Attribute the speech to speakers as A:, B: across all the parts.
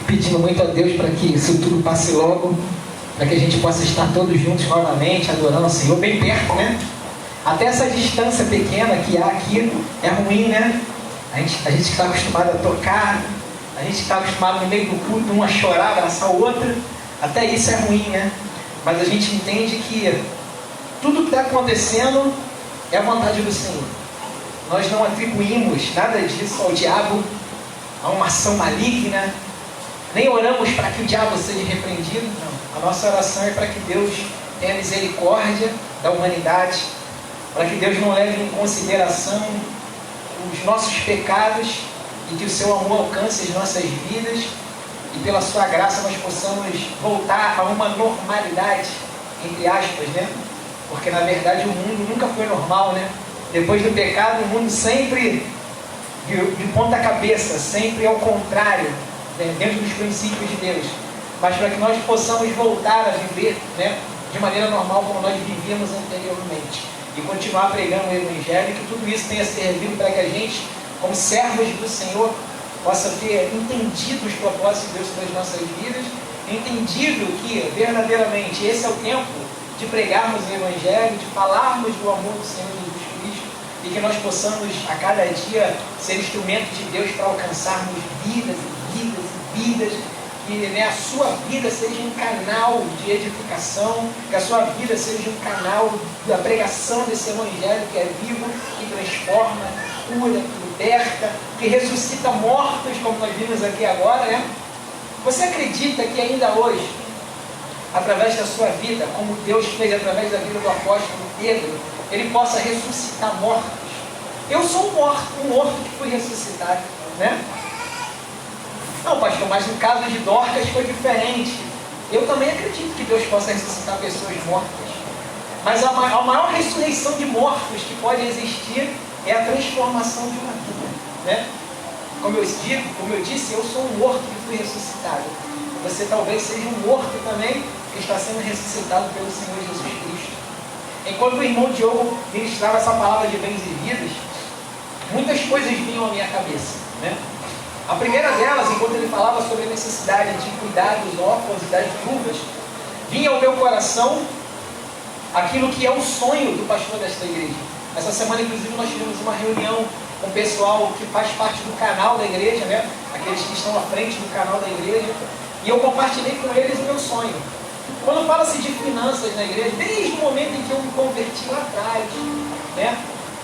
A: pedindo muito a Deus para que isso tudo passe logo, para que a gente possa estar todos juntos novamente, adorando o Senhor, bem perto, né? Até essa distância pequena que há aqui é ruim, né? A gente que está acostumado a tocar, a gente que está acostumado no meio do culto, um a chorar, abraçar o outro, até isso é ruim, né? Mas a gente entende que tudo que está acontecendo é a vontade do Senhor. Nós não atribuímos nada disso ao diabo, a uma ação maligna, nem oramos para que o diabo seja repreendido, não. A nossa oração é para que Deus tenha misericórdia da humanidade, para que Deus não leve em consideração os nossos pecados e que o seu amor alcance as nossas vidas e pela sua graça nós possamos voltar a uma normalidade, entre aspas, né? Porque na verdade o mundo nunca foi normal, né? Depois do pecado o mundo sempre de ponta cabeça, sempre ao contrário, né? Dentro dos princípios de Deus. Mas para que nós possamos voltar a viver, né? De maneira normal como nós vivíamos anteriormente e continuar pregando o Evangelho, que tudo isso tenha servido para que a gente, como servos do Senhor, possa ter entendido os propósitos de Deus para as nossas vidas, entendido que verdadeiramente esse é o tempo de pregarmos o Evangelho, de falarmos do amor do Senhor Jesus Cristo, e que nós possamos a cada dia ser instrumento de Deus para alcançarmos vidas e vidas e vidas, que, né, a sua vida seja um canal de edificação, que a sua vida seja um canal da pregação desse Evangelho que é vivo, que transforma, cura, que liberta, que ressuscita mortos, como nós vimos aqui agora, né? Você acredita que ainda hoje, através da sua vida, como Deus fez através da vida do apóstolo Pedro, ele possa ressuscitar mortos? Eu sou um morto que fui ressuscitado, né? Não, pastor, mas no caso de Dorcas foi diferente. Eu também acredito que Deus possa ressuscitar pessoas mortas. Mas a maior ressurreição de mortos que pode existir é a transformação de uma vida, né? Como eu disse, eu sou um morto que fui ressuscitado. Você talvez seja um morto também que está sendo ressuscitado pelo Senhor Jesus Cristo. Enquanto o irmão Diogo ministrava essa palavra de bens e vidas, muitas coisas vinham à minha cabeça, né? A primeira delas, enquanto ele falava sobre a necessidade de cuidar dos órfãos e das viúvas, vinha ao meu coração aquilo que é o sonho do pastor desta igreja. Essa semana, inclusive, nós tivemos uma reunião com o pessoal que faz parte do canal da igreja, né? Aqueles que estão à frente do canal da igreja, e eu compartilhei com eles o meu sonho. Quando fala-se de finanças na igreja, desde o momento em que eu me converti lá atrás, né?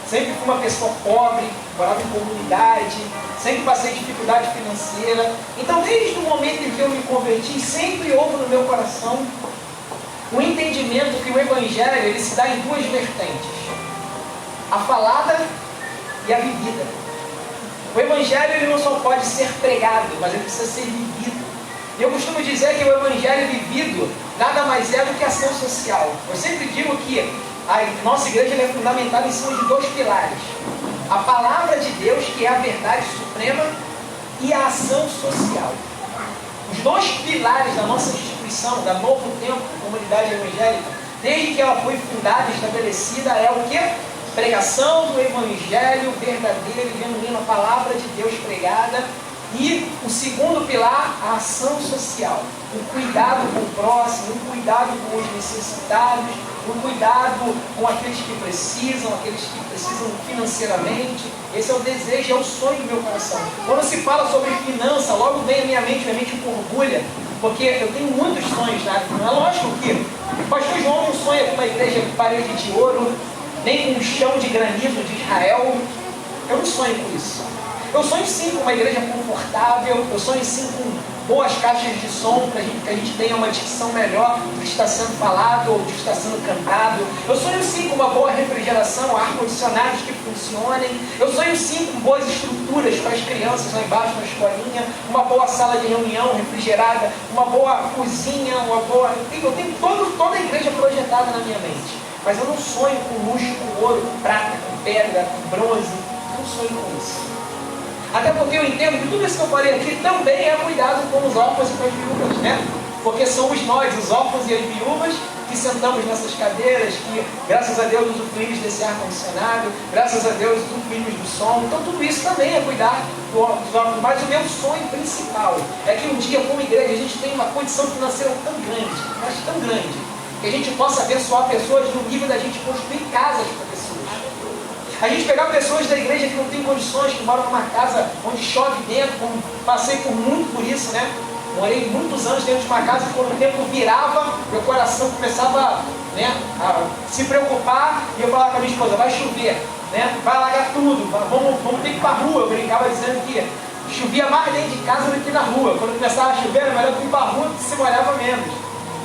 A: Sempre fui uma pessoa pobre, morava em comunidade, sempre passei dificuldade financeira. Então, desde o momento em que eu me converti, sempre houve no meu coração o entendimento que o Evangelho ele se dá em duas vertentes: a falada e a vivida. O Evangelho ele não só pode ser pregado, mas ele precisa ser vivido. Eu costumo dizer que o Evangelho vivido nada mais é do que ação social. Eu sempre digo que a nossa igreja é fundamentada em cima de dois pilares: a palavra de Deus, que é a verdade suprema, e a ação social. Os dois pilares da nossa instituição, da Novo Tempo, Comunidade Evangélica, desde que ela foi fundada e estabelecida, é o que? Pregação do Evangelho verdadeiro e genuíno, a palavra de Deus pregada. E o segundo pilar, a ação social, o cuidado com o próximo, o cuidado com os necessitados, o cuidado com aqueles que precisam financeiramente. Esse é o desejo, é o sonho do meu coração. Quando se fala sobre finança, logo vem à minha mente orgulha, porque eu tenho muitos sonhos, né? É lógico que o pastor João não sonha com uma igreja de parede de ouro, nem com um chão de granito de Israel. Eu não sonho com isso. Eu sonho sim com uma igreja confortável, eu sonho sim com boas caixas de som, para que a gente tenha uma dicção melhor do que está sendo falado ou do que está sendo cantado. Eu sonho sim com uma boa refrigeração, ar-condicionados que funcionem. Eu sonho sim com boas estruturas para as crianças lá embaixo na escolinha, uma boa sala de reunião refrigerada, uma boa cozinha, uma boa... Eu tenho toda a igreja projetada na minha mente. Mas eu não sonho com luxo, com ouro, com prata, com pedra, com bronze. Eu não sonho com isso. Até porque eu entendo que tudo isso que eu falei aqui também é cuidado com os órfãos e com as viúvas, né? Porque somos nós, os órfãos e as viúvas, que que sentamos nessas cadeiras, que graças a Deus usufruímos desse ar-condicionado, graças a Deus usufruímos do som. Então tudo isso também é cuidar dos órfãos. Mas o meu sonho principal é que um dia, como igreja, a gente tenha uma condição financeira tão grande, mas tão grande, que a gente possa abençoar pessoas no nível da gente construir casas para pessoas. A gente pegar pessoas da igreja que não têm condições, que moram numa casa onde chove dentro, como passei muito por isso, né? Morei muitos anos dentro de uma casa que quando o tempo virava, meu coração começava, né, a se preocupar, e eu falava com a minha esposa, vai chover, né? Vai alagar tudo, vamos ter que ir para a rua. Eu brincava dizendo que chovia mais dentro de casa do que na rua. Quando começava a chover, era melhor ir para a rua que se molhava menos.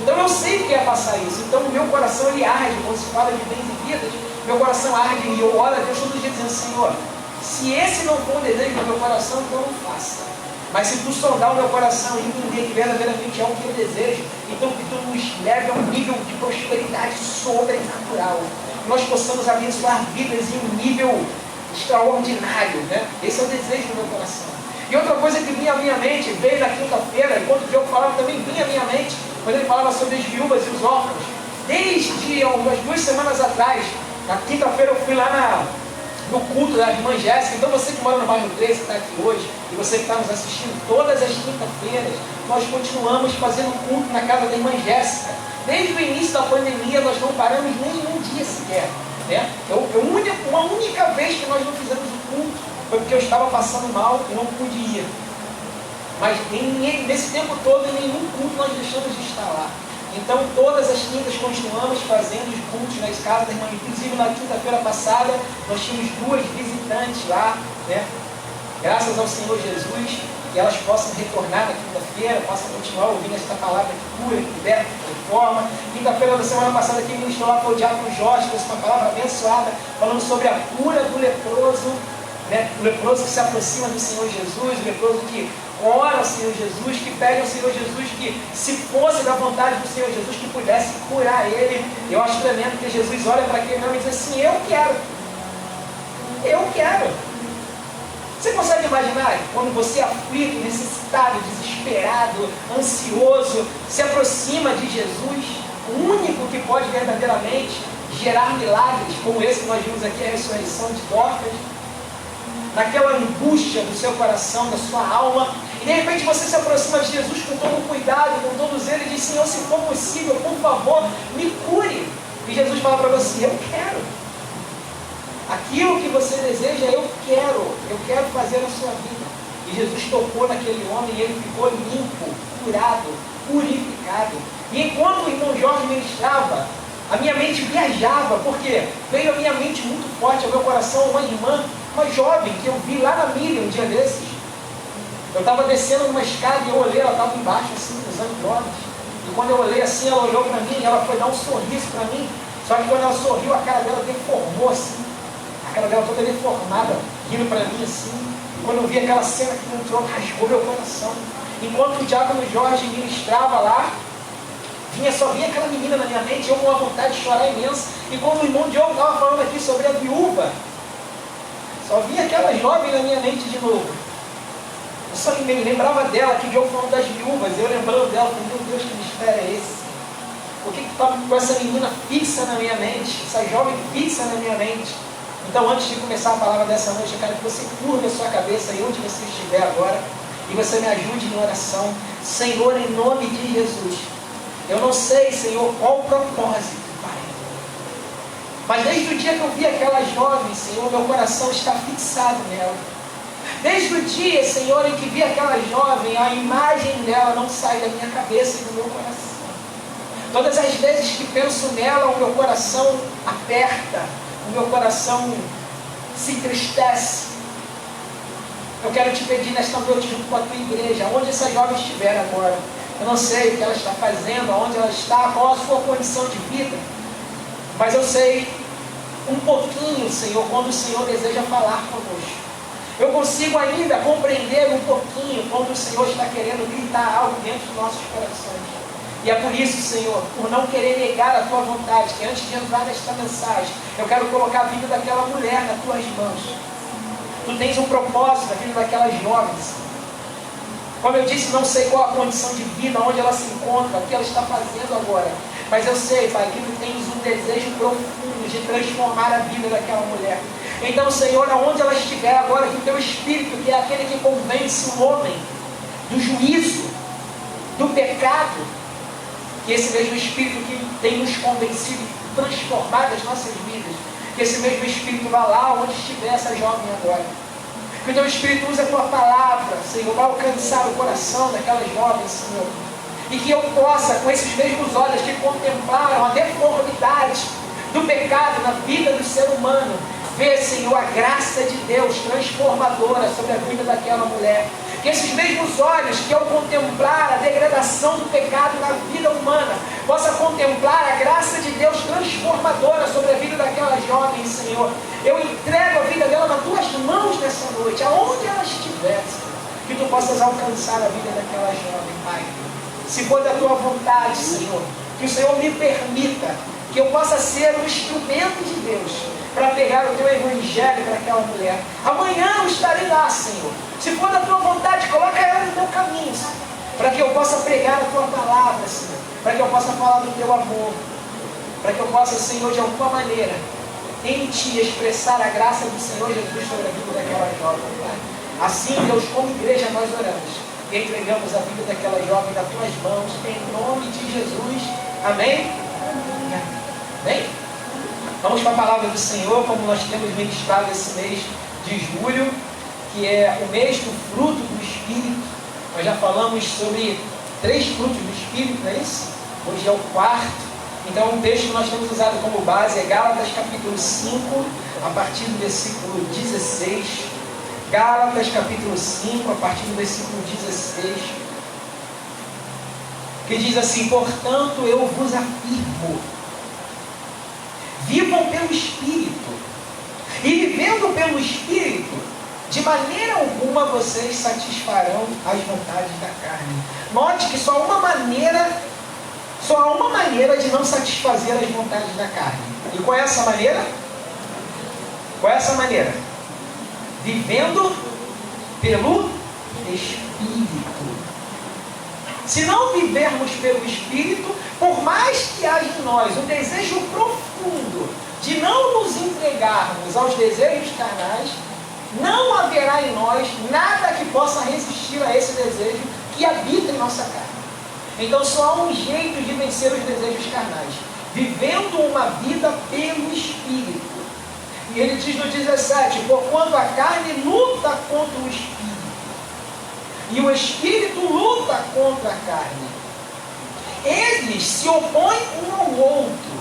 A: Então eu sei que ia passar isso. Então o meu coração ele arde, quando se fala de bens e vidas, meu coração arde e eu oro a Deus todo dia dizendo, Senhor, se esse não for o desejo do meu coração, então não faça. Mas se tu sondar o meu coração e entender que verdadeiramente é o que eu desejo, então que tu nos leve a um nível de prosperidade sobrenatural. Que nós possamos abençoar vidas em um nível extraordinário, né? Esse é o desejo do meu coração. E outra coisa que vinha à minha mente, veio na quinta-feira, enquanto o Diogo falava também vinha à minha mente, quando ele falava sobre as viúvas e os órfãos. Desde umas 2 semanas atrás, na quinta-feira eu fui lá no culto da irmã Jéssica. Então você que mora no bairro 13, que está aqui hoje, e você que está nos assistindo, todas as quinta-feiras, nós continuamos fazendo culto na casa da irmã Jéssica. Desde o início da pandemia, nós não paramos nem um dia sequer. Né? Uma única vez que nós não fizemos o culto, foi porque eu estava passando mal e não pude ir. Mas nesse tempo todo, em nenhum culto nós deixamos de estar lá. Então, todas as quintas continuamos fazendo os cultos nas casas da irmã. Inclusive, na quinta-feira passada, nós tínhamos 2 visitantes lá, né? Graças ao Senhor Jesus, que elas possam retornar na quinta-feira, possam continuar ouvindo esta palavra que cura, que liberta, que transforma. Quinta-feira da semana passada, quem ministrou lá foi o diácono Jorge, trouxe uma palavra abençoada, falando sobre a cura do leproso, né? O leproso que se aproxima do Senhor Jesus, o leproso que ora ao Senhor Jesus, que pede ao Senhor Jesus que, se fosse da vontade do Senhor Jesus, que pudesse curar ele. Eu acho tremendo que Jesus olha para aquele homem e diz assim, eu quero. Você consegue imaginar quando você, aflito, necessitado, desesperado, ansioso, se aproxima de Jesus, o único que pode verdadeiramente gerar milagres, como esse que nós vimos aqui, a ressurreição de Dorcas, naquela angústia do seu coração, da sua alma, e de repente você se aproxima de Jesus com todo o cuidado, com todos eles, e diz, Senhor, se for possível, por favor, me cure. E Jesus fala para você, eu quero. Aquilo que você deseja, eu quero fazer na sua vida. E Jesus tocou naquele homem e ele ficou limpo, curado, purificado. E enquanto o irmão Jorge ministrava, a minha mente viajava, porque veio a minha mente muito forte, ao meu coração, uma irmã, uma jovem que eu vi lá na Miriam um dia desses. Eu estava descendo numa escada e eu olhei, ela estava embaixo, assim, usando drogas. E quando eu olhei assim, ela olhou para mim e ela foi dar um sorriso para mim. Só que quando ela sorriu, a cara dela deformou assim. A cara dela toda deformada, rindo para mim assim. E quando eu vi aquela cena que entrou, rasgou meu coração. Enquanto o diácono Jorge ministrava lá, só vinha aquela menina na minha mente, eu com uma vontade de chorar imensa. E quando o irmão Diogo estava falando aqui sobre a viúva, só vinha aquela jovem na minha mente de novo. Eu só me lembrava dela, que o Diogo falando das viúvas, eu lembrando dela, falei, meu Deus, que mistério é esse? Por que está com essa menina fixa na minha mente, essa jovem fixa na minha mente? Então, antes de começar a palavra dessa noite, eu quero que você curva a sua cabeça aí onde você estiver agora, e você me ajude em oração. Senhor, em nome de Jesus, eu não sei, Senhor, qual o propósito, Pai. Mas desde o dia que eu vi aquela jovem, Senhor, meu coração está fixado nela. Desde o dia, Senhor, em que vi aquela jovem, a imagem dela não sai da minha cabeça e do meu coração. Todas as vezes que penso nela, o meu coração aperta, o meu coração se entristece. Eu quero te pedir nesta noite, junto com a tua igreja, onde essa jovem estiver agora. Eu não sei o que ela está fazendo, aonde ela está, qual a sua condição de vida. Mas eu sei um pouquinho, Senhor, quando o Senhor deseja falar conosco. Eu consigo ainda compreender um pouquinho quando o Senhor está querendo gritar algo dentro dos nossos corações. E é por isso, Senhor, por não querer negar a tua vontade, que antes de entrar nesta mensagem, eu quero colocar a vida daquela mulher nas tuas mãos. Tu tens um propósito na vida daquelas jovens. Como eu disse, não sei qual a condição de vida, onde ela se encontra, o que ela está fazendo agora. Mas eu sei, Pai, que Tu tens um desejo profundo de transformar a vida daquela mulher. Então, Senhor, aonde ela estiver agora, que o Teu Espírito, que é aquele que convence o homem do juízo, do pecado, que esse mesmo Espírito que tem nos convencido, transformado as nossas vidas, que esse mesmo Espírito vá lá onde estiver essa jovem agora. Que o Teu Espírito use a Tua palavra, Senhor, para alcançar o coração daquela jovem, Senhor. E que eu possa, com esses mesmos olhos que contemplaram a deformidade do pecado na vida do ser humano, ver, Senhor, a graça de Deus transformadora sobre a vida daquela mulher. Que esses mesmos olhos que ao contemplar a degradação do pecado na vida humana, possa contemplar a graça de Deus transformadora sobre a vida daquela jovem, Senhor. Eu entrego a vida dela nas Tuas mãos nessa noite, aonde ela estiver, que Tu possas alcançar a vida daquela jovem, Pai. Se for da Tua vontade, Senhor, que o Senhor me permita que eu possa ser um instrumento de Deus para pegar o Teu Evangelho para aquela mulher. Amanhã eu estarei lá, Senhor. Se for da Tua vontade, coloca ela no Teu caminho, Senhor, para que eu possa pregar a Tua palavra, Senhor, para que eu possa falar do Teu amor, para que eu possa, Senhor, de alguma maneira, em Ti, expressar a graça do Senhor Jesus sobre a vida daquela jovem, Pai. Assim, Deus, como igreja, nós oramos e entregamos a vida daquela jovem nas Tuas mãos, em nome de Jesus. Amém? Amém? Vamos para a palavra do Senhor, como nós temos ministrado esse mês de julho, que é o mês do fruto do Espírito. Nós já falamos sobre 3 frutos do Espírito, não é isso? Hoje é o 4º. Então o texto que nós temos usado como base é Gálatas capítulo 5, a partir do versículo 16. Gálatas capítulo 5, a partir do versículo 16. Que diz assim: portanto eu vos afirmo, vivam pelo Espírito, e vivendo pelo Espírito, de maneira alguma vocês satisfarão as vontades da carne. Note que só há uma maneira de não satisfazer as vontades da carne. E qual é essa maneira? Qual é essa maneira? Vivendo pelo Espírito. Se não vivermos pelo Espírito, por mais que haja em nós um desejo profundo de não nos entregarmos aos desejos carnais, não haverá em nós nada que possa resistir a esse desejo que habita em nossa carne. Então só há um jeito de vencer os desejos carnais: vivendo uma vida pelo Espírito. E ele diz no 17: porquanto a carne luta contra o Espírito, e o Espírito luta contra a carne. Eles se opõem um ao outro,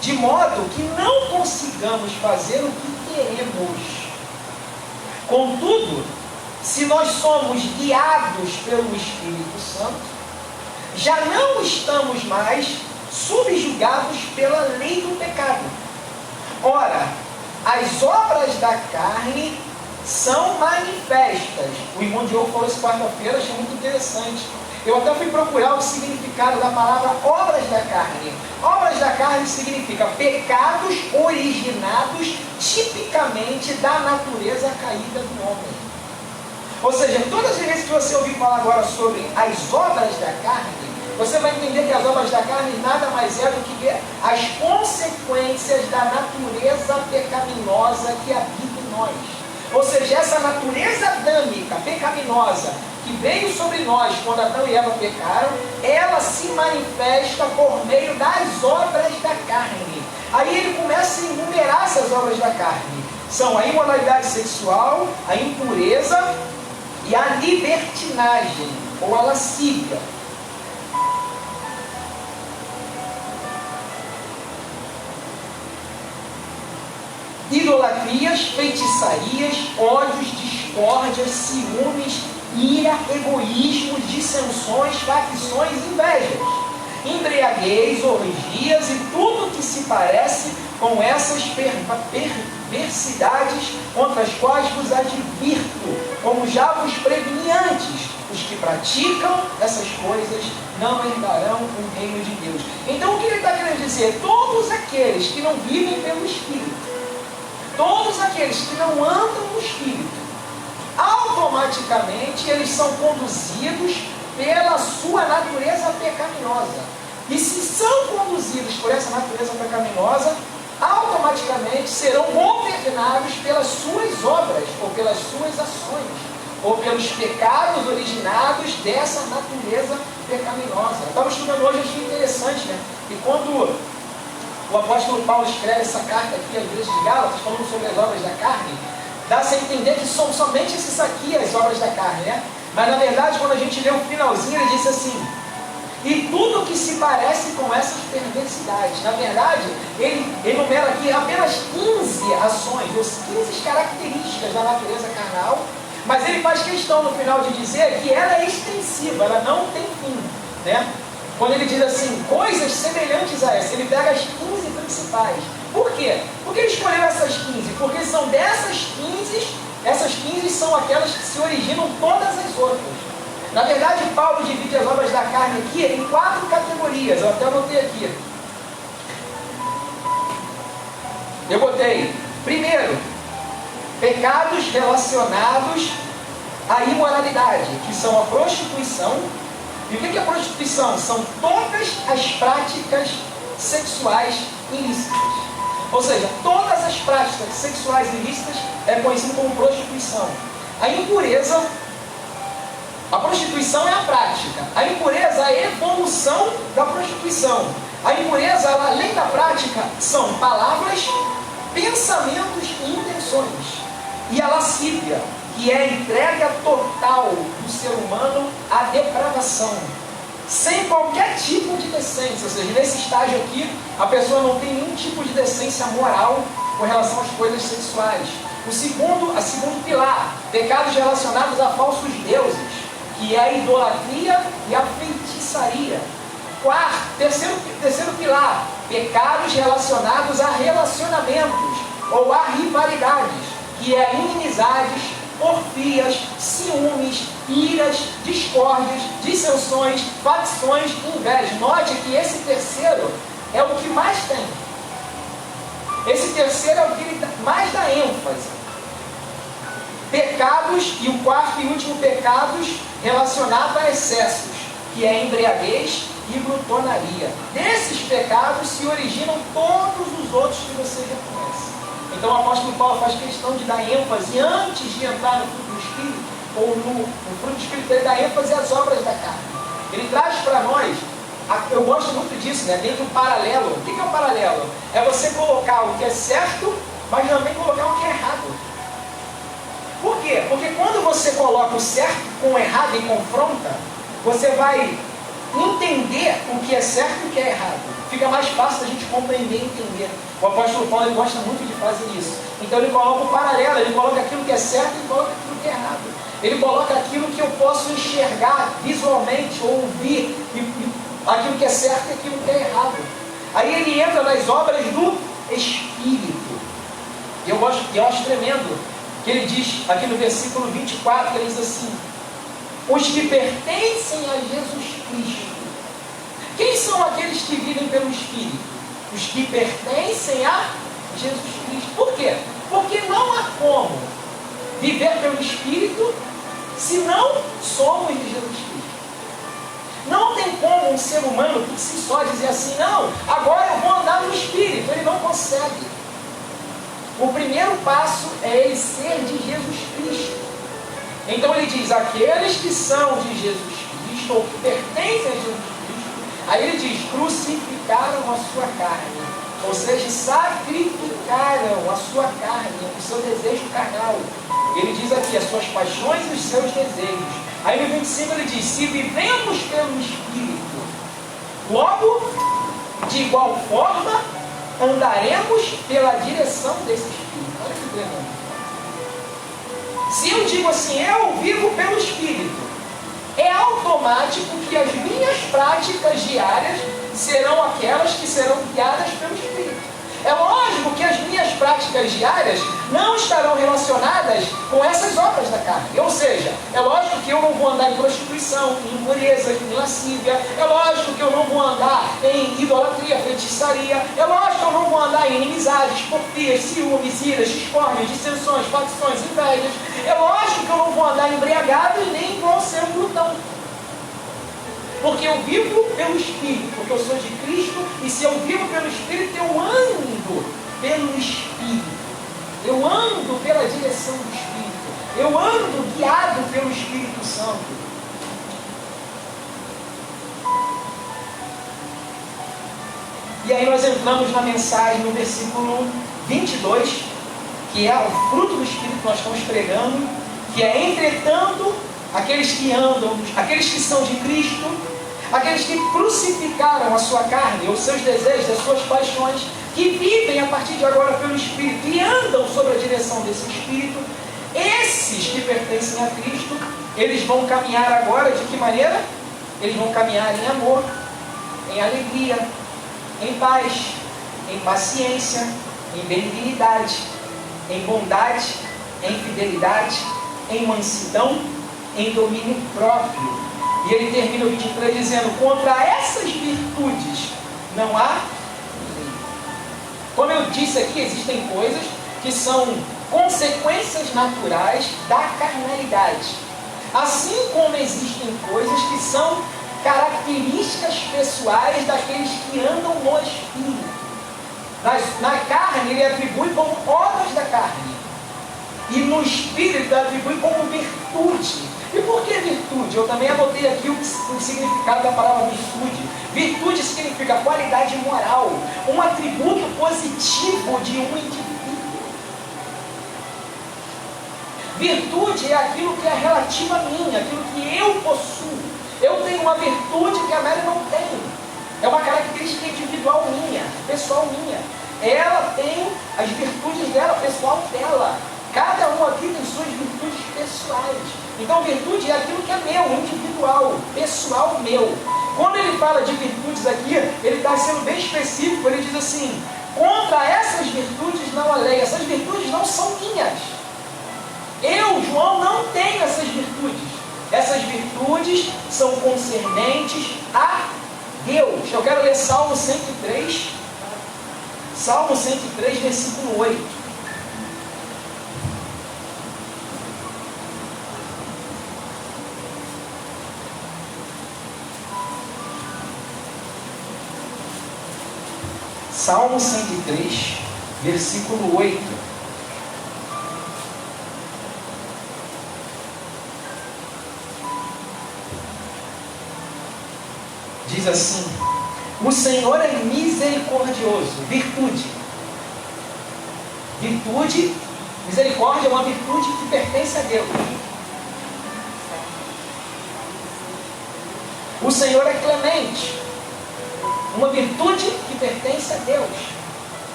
A: de modo que não consigamos fazer o que queremos. Contudo, se nós somos guiados pelo Espírito Santo, já não estamos mais subjugados pela lei do pecado. Ora, as obras da carne são manifestas. O irmão Diogo falou isso quarta-feira, achei muito interessante. Eu até fui procurar o significado da palavra obras da carne. Obras da carne significa pecados originados tipicamente da natureza caída do homem. Ou seja, todas as vezes que você ouvir falar agora sobre as obras da carne, você vai entender que as obras da carne nada mais é do que as consequências da natureza pecaminosa que habita em nós. Ou seja, essa natureza adâmica, pecaminosa, que veio sobre nós quando Adão e Eva pecaram, ela se manifesta por meio das obras da carne. Aí ele começa a enumerar essas obras da carne. São a imoralidade sexual, a impureza e a libertinagem, ou a lascívia. Idolatrias, feitiçarias, ódios, discórdias, ciúmes, ira, egoísmos, dissensões, facções, invejas, embriaguez, orgias e tudo que se parece com essas perversidades, contra as quais vos advirto, como já vos preveni antes: os que praticam essas coisas não herdarão o reino de Deus. Então o que ele está querendo dizer? Todos aqueles que não vivem pelo Espírito, todos aqueles que não andam no Espírito, automaticamente eles são conduzidos pela sua natureza pecaminosa, e se são conduzidos por essa natureza pecaminosa, automaticamente serão governados pelas suas obras, ou pelas suas ações, ou pelos pecados originados dessa natureza pecaminosa. Eu estava estudando hoje, achei interessante, né? E quando o apóstolo Paulo escreve essa carta aqui à igreja de Gálatas, falando sobre as obras da carne, dá-se a entender que são somente esses aqui as obras da carne, né? Mas na verdade, quando a gente lê o finalzinho, ele diz assim: e tudo que se parece com essas perversidades. Na verdade, ele enumera aqui apenas 15 ações, ou 15 características da natureza carnal, mas ele faz questão no final de dizer que ela é extensiva, ela não tem fim, né? Quando ele diz assim, coisas semelhantes a essa, ele pega as 15 principais. Por quê? Por que ele escolheu essas 15? Porque são dessas 15, essas 15 são aquelas que se originam todas as outras. Na verdade, Paulo divide as obras da carne aqui em 4 categorias. Eu até anotei aqui. Eu botei, primeiro, pecados relacionados à imoralidade, que são a prostituição. E o que é prostituição? São todas as práticas sexuais ilícitas. Ou seja, todas as práticas sexuais ilícitas é conhecido como prostituição. A impureza, a prostituição é a prática. A impureza é a evolução da prostituição. A impureza, ela, além da prática, são palavras, pensamentos e intenções. E a lascívia, que é a entrega total do ser humano à depravação, sem qualquer tipo de decência. Ou seja, nesse estágio aqui, a pessoa não tem nenhum tipo de decência moral com relação às coisas sexuais. A segundo pilar, pecados relacionados a falsos deuses, que é a idolatria e a feitiçaria. Terceiro pilar, pecados relacionados a relacionamentos ou a rivalidades, que é inimizades, porfias, ciúmes, iras, discórdias, dissensões, facções, inveja. Note que esse terceiro é o que mais tem. Esse terceiro é o que ele mais dá ênfase. Pecados, e o quarto e último pecados relacionado a excessos, que é a embriaguez e glutonaria. Desses pecados se originam todos os outros que você já conhece. Então o apóstolo Paulo faz questão de dar ênfase antes de entrar no fruto do Espírito, ou no fruto do Espírito, ele dá ênfase às obras da carne. Ele traz para nós, eu gosto muito disso, né? Dentro do paralelo. O que é o paralelo? É você colocar o que é certo, mas também colocar o que é errado. Por quê? Porque quando você coloca o certo com o errado e confronta, você vai entender o que é certo e o que é errado. Fica mais fácil a gente compreender e entender. O apóstolo Paulo, ele gosta muito de fazer isso. Então ele coloca o paralelo, ele coloca aquilo que é certo e coloca aquilo que é errado. Ele coloca aquilo que eu posso enxergar visualmente ou ouvir, aquilo que é certo e aquilo que é errado. Aí ele entra nas obras do Espírito. E eu acho tremendo que ele diz aqui no versículo 24, ele diz assim: os que pertencem a Jesus Cristo. Quem são aqueles que vivem pelo Espírito? Os que pertencem a Jesus Cristo. Por quê? Porque não há como viver pelo Espírito se não somos de Jesus Cristo. Não tem como um ser humano por si só dizer assim, não, agora eu vou andar no Espírito. Ele não consegue. O primeiro passo é ele ser de Jesus Cristo. Então ele diz, aqueles que são de Jesus Cristo, ou que pertencem a Jesus Cristo, aí ele diz, crucificaram a sua carne. Ou seja, sacrificaram a sua carne, o seu desejo carnal. Ele diz aqui, as suas paixões e os seus desejos. Aí no 25 ele diz, se vivemos pelo Espírito, logo, de igual forma, andaremos pela direção desse Espírito. Olha que tremendo. Se eu digo assim, eu vivo pelo Espírito, é automático que as minhas práticas diárias serão aquelas que serão guiadas pelo Espírito. É lógico que as minhas práticas diárias não estarão relacionadas com essas obras da carne. Ou seja, é lógico que eu não vou andar em prostituição, em impureza, em lascívia. É lógico que eu não vou andar em idolatria, feitiçaria. É lógico que eu não vou andar em inimizades, porfias, ciúmes, iras, discórdias, dissensões, facções, invejas. É lógico que eu não vou andar embriagado e nem vou ser um glutão.
B: Porque eu vivo pelo Espírito, porque eu sou de Cristo, e se eu vivo pelo Espírito, eu ando pelo Espírito. Eu ando pela direção do Espírito. Eu ando guiado pelo Espírito Santo. E aí nós entramos na mensagem no versículo 22, que é o fruto do Espírito que nós estamos pregando, que é, entretanto, aqueles que andam, aqueles que são de Cristo, aqueles que crucificaram a sua carne, os seus desejos, as suas paixões, que vivem a partir de agora pelo Espírito e andam sob a direção desse Espírito, esses que pertencem a Cristo, eles vão caminhar agora de que maneira? Eles vão caminhar em amor, em alegria, em paz, em paciência, em benignidade, em bondade, em fidelidade, em mansidão, em domínio próprio. E ele termina o 23 dizendo: contra essas virtudes não há lei. Como eu disse aqui, existem coisas que são consequências naturais da carnalidade, assim como existem coisas que são características pessoais daqueles que andam no Espírito. Na carne ele atribui como obras da carne, e no Espírito ele atribui como virtude. E por que virtude? Eu também anotei aqui o significado da palavra virtude. Virtude significa qualidade moral, um atributo positivo de um indivíduo. Virtude é aquilo que é relativo a mim, aquilo que eu possuo. Eu tenho uma virtude que a Mary não tem. É uma característica individual minha, pessoal minha. Ela tem as virtudes dela, pessoal dela. Cada um aqui tem suas virtudes pessoais. Então, virtude é aquilo que é meu, individual, pessoal meu. Quando ele fala de virtudes aqui, ele está sendo bem específico. Ele diz assim: contra essas virtudes não há lei. Essas virtudes não são minhas. Eu, João, não tenho essas virtudes. Essas virtudes são concernentes a Deus. Eu quero ler Salmo 103. Salmo 103, versículo 8. Salmo 103, versículo 8. Diz assim: o Senhor é misericordioso. Virtude. Virtude, misericórdia é uma virtude que pertence a Deus. O Senhor é clemente. Uma virtude que pertence a Deus.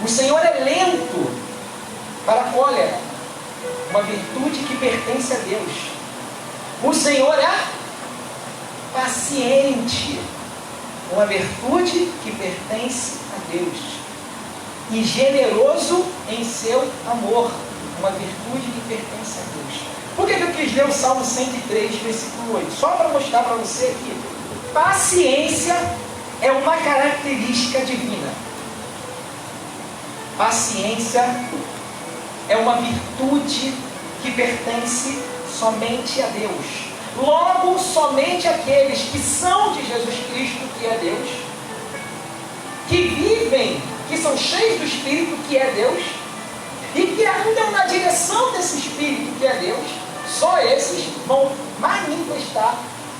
B: O Senhor é lento para a cólera. Uma virtude que pertence a Deus. O Senhor é paciente. Uma virtude que pertence a Deus. E generoso em seu amor. Uma virtude que pertence a Deus. Por que eu quis ler o Salmo 103, versículo 8? Só para mostrar para você aqui. Paciência é uma característica divina. Paciência é uma virtude que pertence somente a Deus. Logo, somente aqueles que são de Jesus Cristo, que é Deus, que vivem, que são cheios do Espírito, que é Deus, e que andam na direção desse Espírito, que é Deus, só esses vão manifestar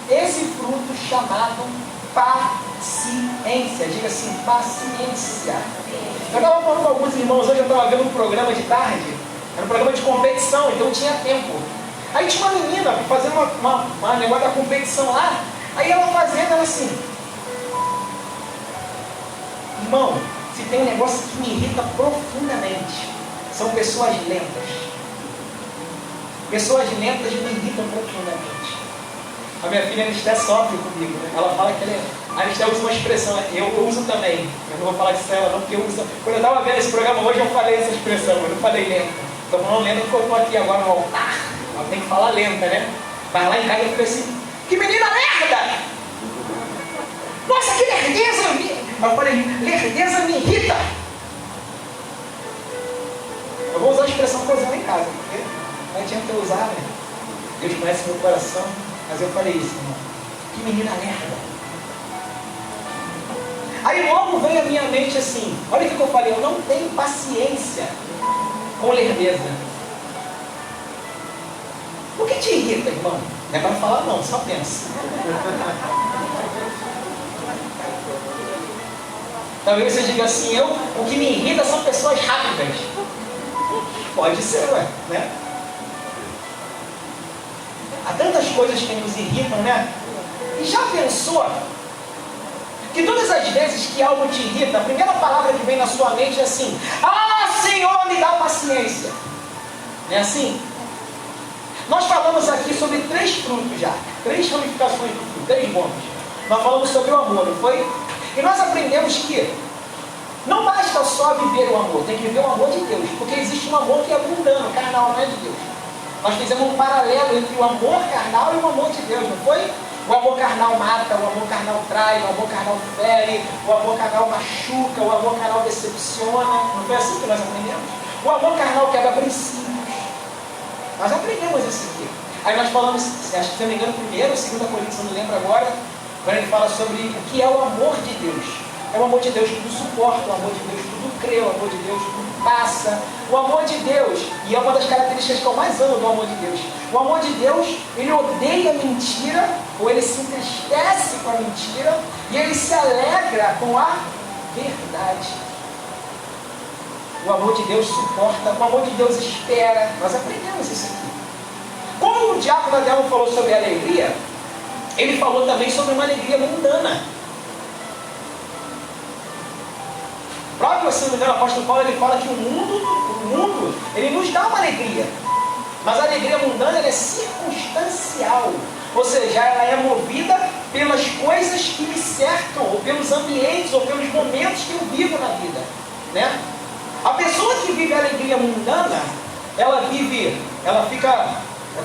B: esse fruto chamado paciência. Diga assim: paciência. Eu estava falando com alguns irmãos hoje, eu estava vendo um programa de tarde, era um programa de competição, então tinha tempo. Aí tinha uma menina fazendo uma negócio da competição lá, aí ela fazendo, ela assim: irmão, se tem um negócio que me irrita profundamente, são pessoas lentas. Pessoas lentas me irritam profundamente. A minha filha Anisté sofre comigo, né? Ela fala que a Anisté usa uma expressão, eu uso também. Eu não vou falar disso a ela não, porque eu uso. Quando eu estava vendo esse programa hoje, eu falei essa expressão, eu não falei lenta. Estou falando lenta porque eu estou aqui agora no altar. Ela tem que falar lenta, né? Mas lá em casa eu falei assim: que menina lerda! Nossa, que lerdeza! Eu falei: lerdeza me irrita. Eu vou usar a expressão que eu usei lá em casa, porque não adianta eu usar, né? Deus conhece meu coração. Mas eu falei isso, irmão. Que menina lerda. Aí logo veio à minha mente assim, olha o que eu falei, eu não tenho paciência com lerdeza. O que te irrita, irmão? Não é para falar não, só pensa. Talvez você diga assim, o que me irrita são pessoas rápidas. Pode ser, ué, né? Há tantas coisas que nos irritam, né? E já pensou que todas as vezes que algo te irrita, a primeira palavra que vem na sua mente é assim: ah, Senhor, me dá paciência. Não é assim? Nós falamos aqui sobre 3 frutos já, 3 ramificações do fruto, 3 bônus. Nós falamos sobre o amor, não foi? E nós aprendemos que não basta só viver o amor, tem que viver o amor de Deus, porque existe um amor que é mundano, carnal, não é de Deus. Nós fizemos um paralelo entre o amor carnal e o amor de Deus, não foi? O amor carnal mata, o amor carnal trai, o amor carnal fere, o amor carnal machuca, o amor carnal decepciona. Não foi assim que nós aprendemos? O amor carnal quebra princípios. Nós aprendemos isso aqui. Aí nós falamos, acho que se não me engano, 1º ou 2 Coríntios, não me lembro agora, quando ele fala sobre o que é o amor de Deus. É o amor de Deus que tudo suporta, o amor de Deus que tudo crê, o amor de Deus que tudo passa. O amor de Deus, e é uma das características que eu mais amo do amor de Deus. O amor de Deus, ele odeia a mentira, ou ele se entristece com a mentira, e ele se alegra com a verdade. O amor de Deus suporta, o amor de Deus espera. Nós aprendemos isso aqui. Como o diácono Adelmo falou sobre a alegria, ele falou também sobre uma alegria mundana. O próprio, se não me engano, o apóstolo Paulo, ele fala que o mundo, ele nos dá uma alegria. Mas a alegria mundana, ela é circunstancial. Ou seja, ela é movida pelas coisas que me cercam, ou pelos ambientes, ou pelos momentos que eu vivo na vida, né? A pessoa que vive a alegria mundana, ela fica,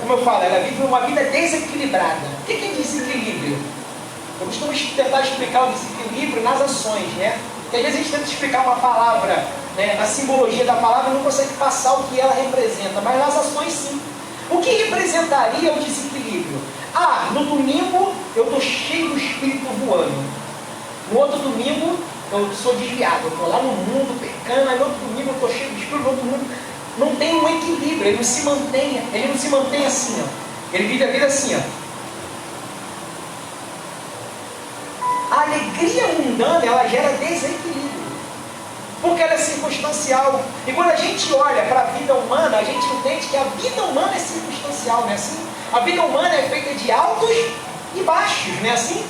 B: como eu falo, ela vive uma vida desequilibrada. O que é desequilíbrio? Eu costumo tentar explicar o desequilíbrio nas ações, né? Porque às vezes a gente tenta explicar uma palavra, né, na simbologia da palavra, não consegue passar o que ela representa, mas nas ações sim. O que representaria o desequilíbrio? Ah, no domingo eu estou cheio do espírito voando. No outro domingo eu sou desviado, eu estou lá no mundo pecando, aí no outro domingo eu estou cheio do espírito, no outro domingo não tem um equilíbrio, ele não se mantém assim, ó. Ele vive a vida assim, ó. A alegria mundana, ela gera desequilíbrio, porque ela é circunstancial. E quando a gente olha para a vida humana, a gente entende que a vida humana é circunstancial, não é assim? A vida humana é feita de altos e baixos, não é assim?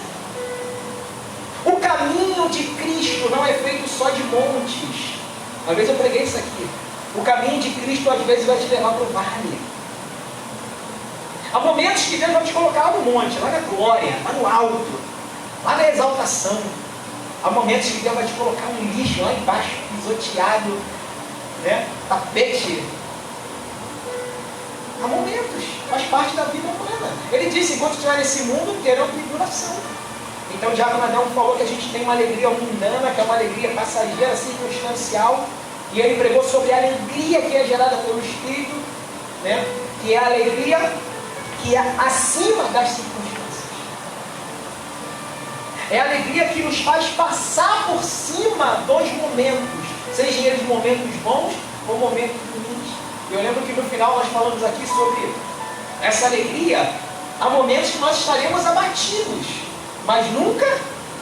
B: O caminho de Cristo não é feito só de montes. Às vezes eu preguei isso aqui. O caminho de Cristo às vezes vai te levar para o vale. Há momentos que Deus vai te colocar lá no monte, lá na glória, lá no alto, lá na exaltação. Há momentos que Deus vai te colocar um lixo lá embaixo, pisoteado, né? Tapete. Há momentos, faz parte da vida humana. Ele disse, enquanto estiver nesse mundo, terão tribulação. Então o diácono Adelmo falou que a gente tem uma alegria mundana, que é uma alegria passageira, circunstancial, e ele pregou sobre a alegria que é gerada pelo Espírito, né? Que é a alegria que é acima das circunstâncias. É a alegria que nos faz passar por cima dos momentos, sejam eles momentos bons ou momentos ruins. Eu lembro que no final nós falamos aqui sobre essa alegria. Há momentos que nós estaremos abatidos, mas nunca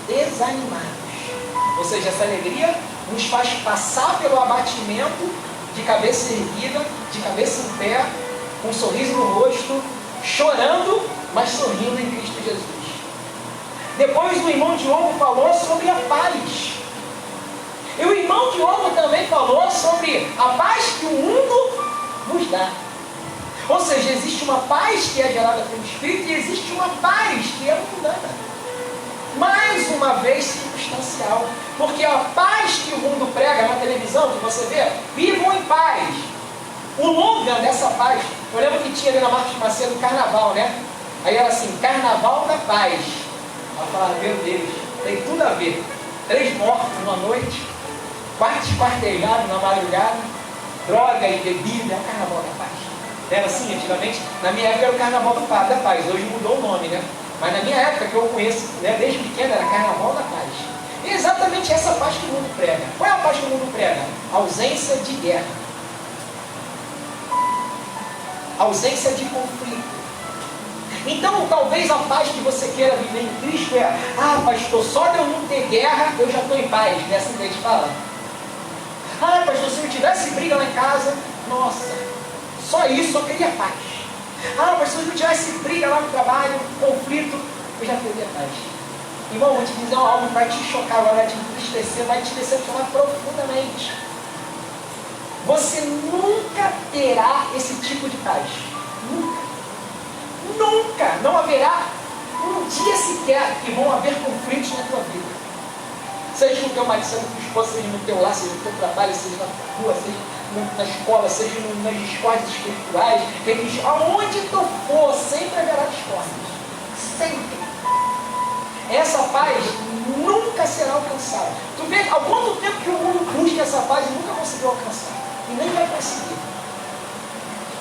B: desanimados. Ou seja, essa alegria nos faz passar pelo abatimento de cabeça erguida, de cabeça em pé, com um sorriso no rosto, chorando, mas sorrindo em Cristo Jesus. Depois o irmão Diogo falou sobre a paz. E o irmão Diogo também falou sobre a paz que o mundo nos dá. Ou seja, existe uma paz que é gerada pelo Espírito e existe uma paz que é mundana. Mais uma vez circunstancial, porque a paz que o mundo prega na televisão, que você vê, vivam em paz. O slogan dessa paz, eu lembro que tinha ali na Marcos Macedo Carnaval, né? Aí era assim, Carnaval da Paz. Eu falava, meu Deus, tem tudo a ver. 3 mortos numa noite, 4 esquartejados na madrugada, droga e bebida, é o Carnaval da Paz. Era assim, antigamente, na minha época era o Carnaval da Paz, hoje mudou o nome, né? Mas na minha época, que eu conheço, né, desde pequeno, era Carnaval da Paz. E é exatamente essa paz que o mundo prega. Qual é a paz que o mundo prega? Ausência de guerra. Ausência de conflito. Então, talvez a paz que você queira viver em Cristo é: ah, pastor, só de eu não ter guerra, eu já estou em paz. Não é assim que a gente fala? Ah, pastor, se não tivesse briga lá em casa, nossa, só isso, só queria paz. Ah, pastor, se não tivesse briga lá no trabalho, conflito, eu já teria paz. Irmão, vou te dizer algo que vai te chocar agora, vai te entristecer, vai te decepcionar profundamente. Você nunca terá esse tipo de paz. Nunca. Nunca. Não haverá um dia sequer que vão haver conflitos na tua vida. Seja com o teu marido, seja com a tua esposa, seja no teu lar, seja no teu trabalho, seja na rua, seja na escola, seja nas discórdias espirituais, religiões, aonde tu for, sempre haverá discórdias. Sempre. Essa paz nunca será alcançada. Tu vê há quanto tempo que o mundo busca essa paz e nunca conseguiu alcançar. E nem vai conseguir.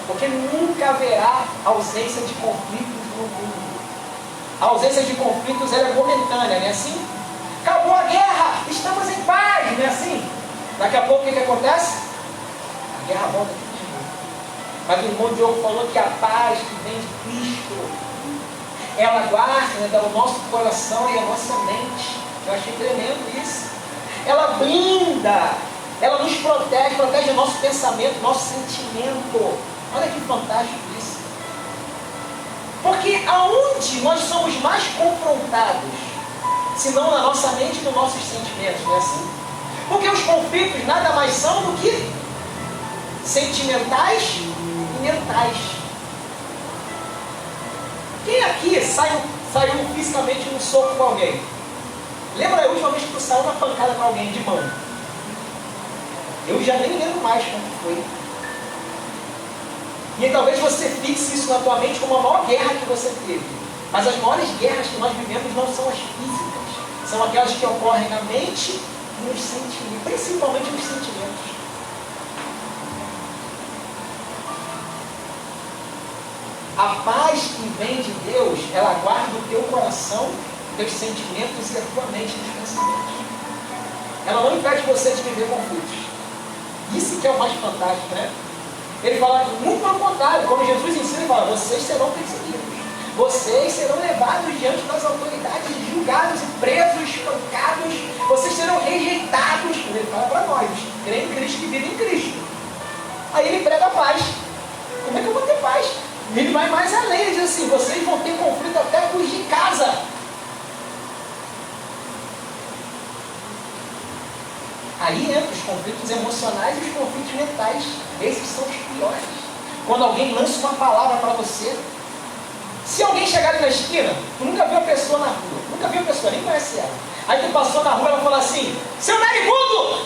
B: Porque nunca haverá ausência de conflitos no mundo. A ausência de conflitos ela é momentânea, não é assim? Acabou a guerra, estamos em paz, não é assim? Daqui a pouco o que acontece? A guerra volta aqui de novo. Mas o irmão Diogo falou que a paz que vem de Cristo, ela guarda o nosso coração e a nossa mente. Eu achei tremendo isso. Ela blinda, ela nos protege, protege o nosso pensamento, nosso sentimento. Olha que fantástico isso. Porque aonde nós somos mais confrontados, se não na nossa mente e nos nossos sentimentos, não é assim? Porque os conflitos nada mais são do que sentimentais e mentais. Quem aqui saiu fisicamente num soco com alguém? Lembra a última vez que tu saiu na pancada com alguém de mão? Eu já nem lembro mais como foi. E aí, talvez você fixe isso na tua mente como a maior guerra que você teve. Mas as maiores guerras que nós vivemos não são as físicas. São aquelas que ocorrem na mente e nos sentimentos. Principalmente nos sentimentos. A paz que vem de Deus, ela guarda o teu coração, teus sentimentos e a tua mente nos pensamentos. Ela não impede você de viver conflitos. Isso que é o mais fantástico, né? Ele fala muito pelo contrário. Quando Jesus ensina, ele fala: vocês serão perseguidos. Vocês serão levados diante das autoridades, julgados e presos, espancados. Vocês serão rejeitados. Ele fala para nós, crê em Cristo, que vivem em Cristo. Aí ele prega a paz. Como é que eu vou ter paz? Ele vai mais além, ele diz assim: vocês vão ter conflito até com os de casa. Aí entra os conflitos emocionais e os conflitos mentais. Esses são os piores. Quando alguém lança uma palavra para você. Se alguém chegar ali na esquina, tu nunca viu a pessoa na rua, nunca viu a pessoa, nem conhece ela. Aí tu passou na rua e ela fala assim: seu narigudo!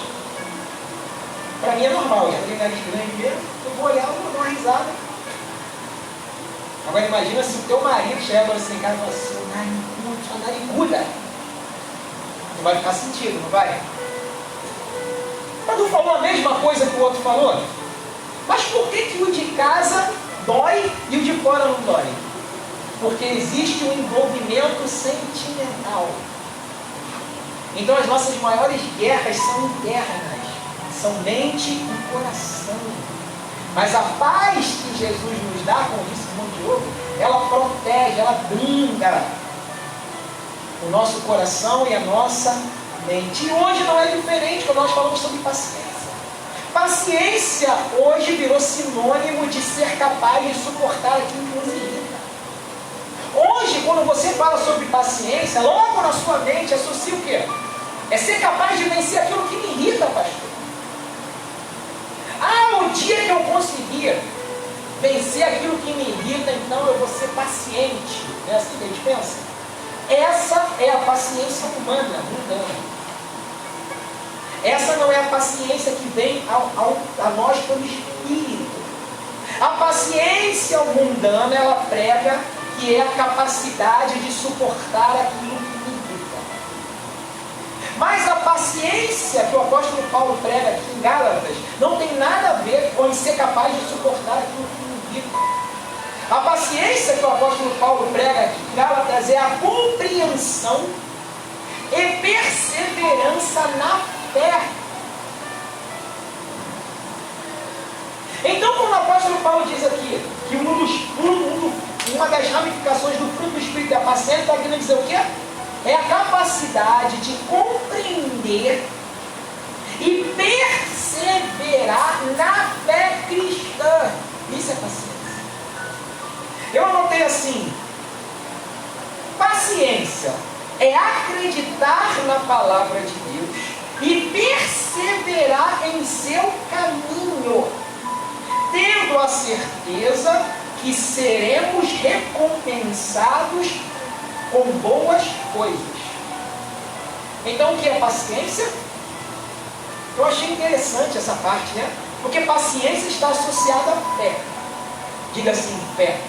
B: Para mim é normal, eu já tenho nariz grande mesmo, eu vou olhar, eu vou dar uma risada. Agora imagina se o teu marido chega assim em casa e fala assim: seu narigudo, sua nariguda. Tu vai ficar sentido, não vai? Mas não falou a mesma coisa que o outro falou? Mas por que o de casa dói e o de fora não dói? Porque existe um envolvimento sentimental. Então as nossas maiores guerras são internas, são mente e coração. Mas a paz que Jesus nos dá, como disse o irmão Diogo, ela protege, ela blinda o nosso coração e a nossa mente. E hoje não é diferente quando nós falamos sobre paciência. Paciência hoje virou sinônimo de ser capaz de suportar aquilo que nos irrita. Hoje, quando você fala sobre paciência, logo na sua mente associa o quê? É ser capaz de vencer aquilo que me irrita, pastor. Ah, o dia que eu conseguir vencer aquilo que me irrita, então eu vou ser paciente. Não é assim que a gente pensa? Essa é a paciência humana, mundana. Essa não é a paciência que vem a nós pelo Espírito. A paciência mundana, ela prega que é a capacidade de suportar aquilo que me irrita. Mas a paciência que o apóstolo Paulo prega aqui em Gálatas não tem nada a ver com ser capaz de suportar aquilo que me aqui. A paciência que o apóstolo Paulo prega aqui em Gálatas é a compreensão e perseverança na fé. Então, quando o apóstolo Paulo diz aqui que uma das ramificações do fruto do Espírito é a paciência, está querendo dizer o quê? É a capacidade de compreender e perseverar na fé cristã. Isso é paciência. Eu anotei assim: paciência é acreditar na palavra de Deus e perseverar em seu caminho, tendo a certeza que seremos recompensados com boas coisas. Então, o que é paciência? Eu achei interessante essa parte, né? Porque paciência está associada à fé. Diga assim, fé.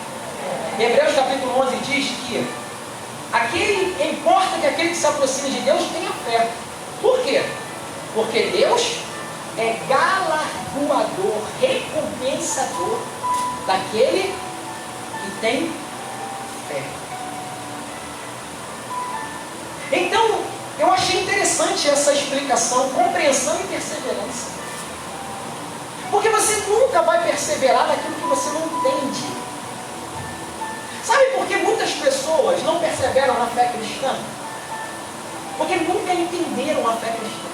B: Hebreus capítulo 11 diz que importa que aquele que se aproxima de Deus tenha fé. Por quê? Porque Deus é galardoador, recompensador daquele que tem fé. Então, eu achei interessante essa explicação, compreensão e perseverança. Porque você nunca vai perseverar naquilo que você não entende. Sabe por que muitas pessoas não perseveram na fé cristã? Porque nunca entenderam a fé cristã.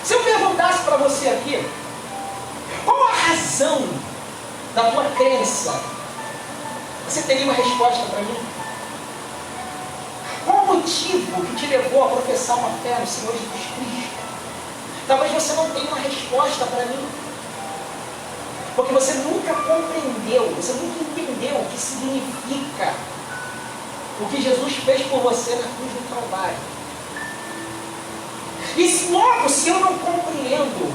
B: Se eu perguntasse para você aqui, qual a razão da tua crença? Você teria uma resposta para mim? Qual o motivo que te levou a professar uma fé no Senhor Jesus Cristo? Talvez você não tenha uma resposta para mim. Porque você nunca compreendeu, você nunca entendeu o que significa o que Jesus fez por você na cruz do Calvário. E logo, se eu não compreendo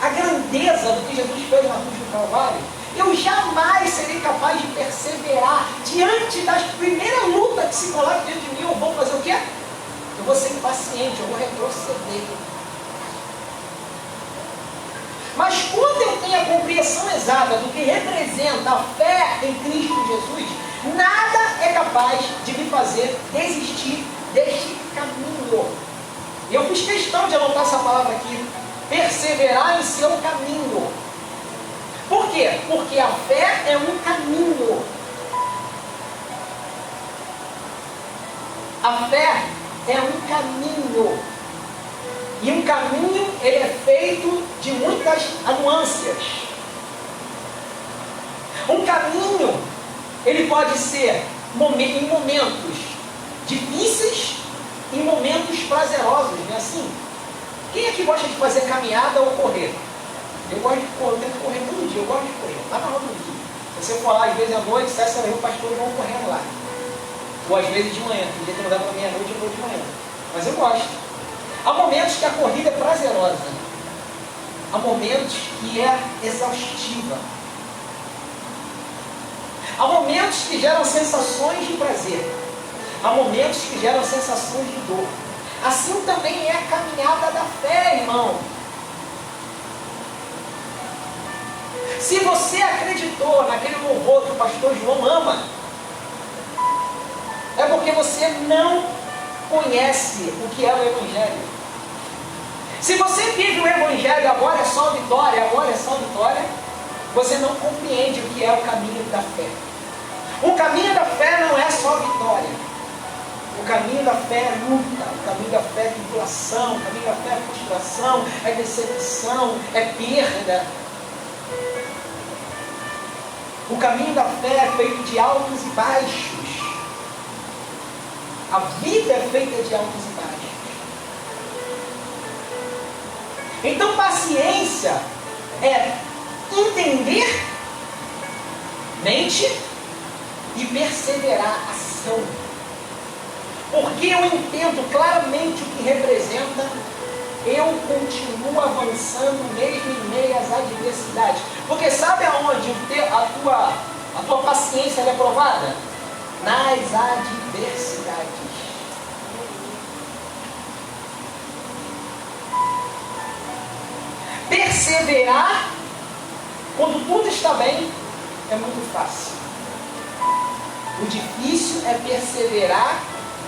B: a grandeza do que Jesus fez na cruz do Calvário, eu jamais serei capaz de perseverar diante das primeiras lutas que se colocam diante de mim. Eu vou fazer o quê? Eu vou ser impaciente, eu vou retroceder. Mas quando eu tenho a compreensão exata do que representa a fé em Cristo Jesus, nada é capaz de me fazer desistir deste caminho. E eu fiz questão de anotar essa palavra aqui: perseverar em seu caminho. Por quê? Porque a fé é um caminho. A fé é um caminho. E um caminho, ele é feito de muitas nuances. Um caminho, ele pode ser em momentos difíceis e momentos prazerosos, não é assim? Quem é que gosta de fazer caminhada ou correr? Eu gosto de correr, eu tento correr todo dia, eu gosto de correr, lá na roda do dia. Se você for lá, às vezes à noite, César e o pastor vão correndo lá. Ou às vezes de manhã, tem dia que não dá para meia-noite, eu vou de manhã. Mas eu gosto. Há momentos que a corrida é prazerosa. Há momentos que é exaustiva. Há momentos que geram sensações de prazer. Há momentos que geram sensações de dor. Assim também é a caminhada da fé, irmão. Se você acreditou naquele louvor que o pastor João ama, é porque você não conhece o que é o Evangelho. Se você vive o Evangelho, agora é só vitória, agora é só vitória, você não compreende o que é o caminho da fé. O caminho da fé não é só vitória. O caminho da fé é luta, o caminho da fé é tribulação, o caminho da fé é frustração, é decepção, é perda. O caminho da fé é feito de altos e baixos. A vida é feita de altos e baixos. Então, paciência é entender, mente e perseverar, ação. Porque eu entendo claramente o que representa, eu continuo avançando mesmo em meio às adversidades. Porque sabe aonde a tua paciência é provada? Nas adversidades. Perseverar quando tudo está bem é muito fácil. O difícil é perseverar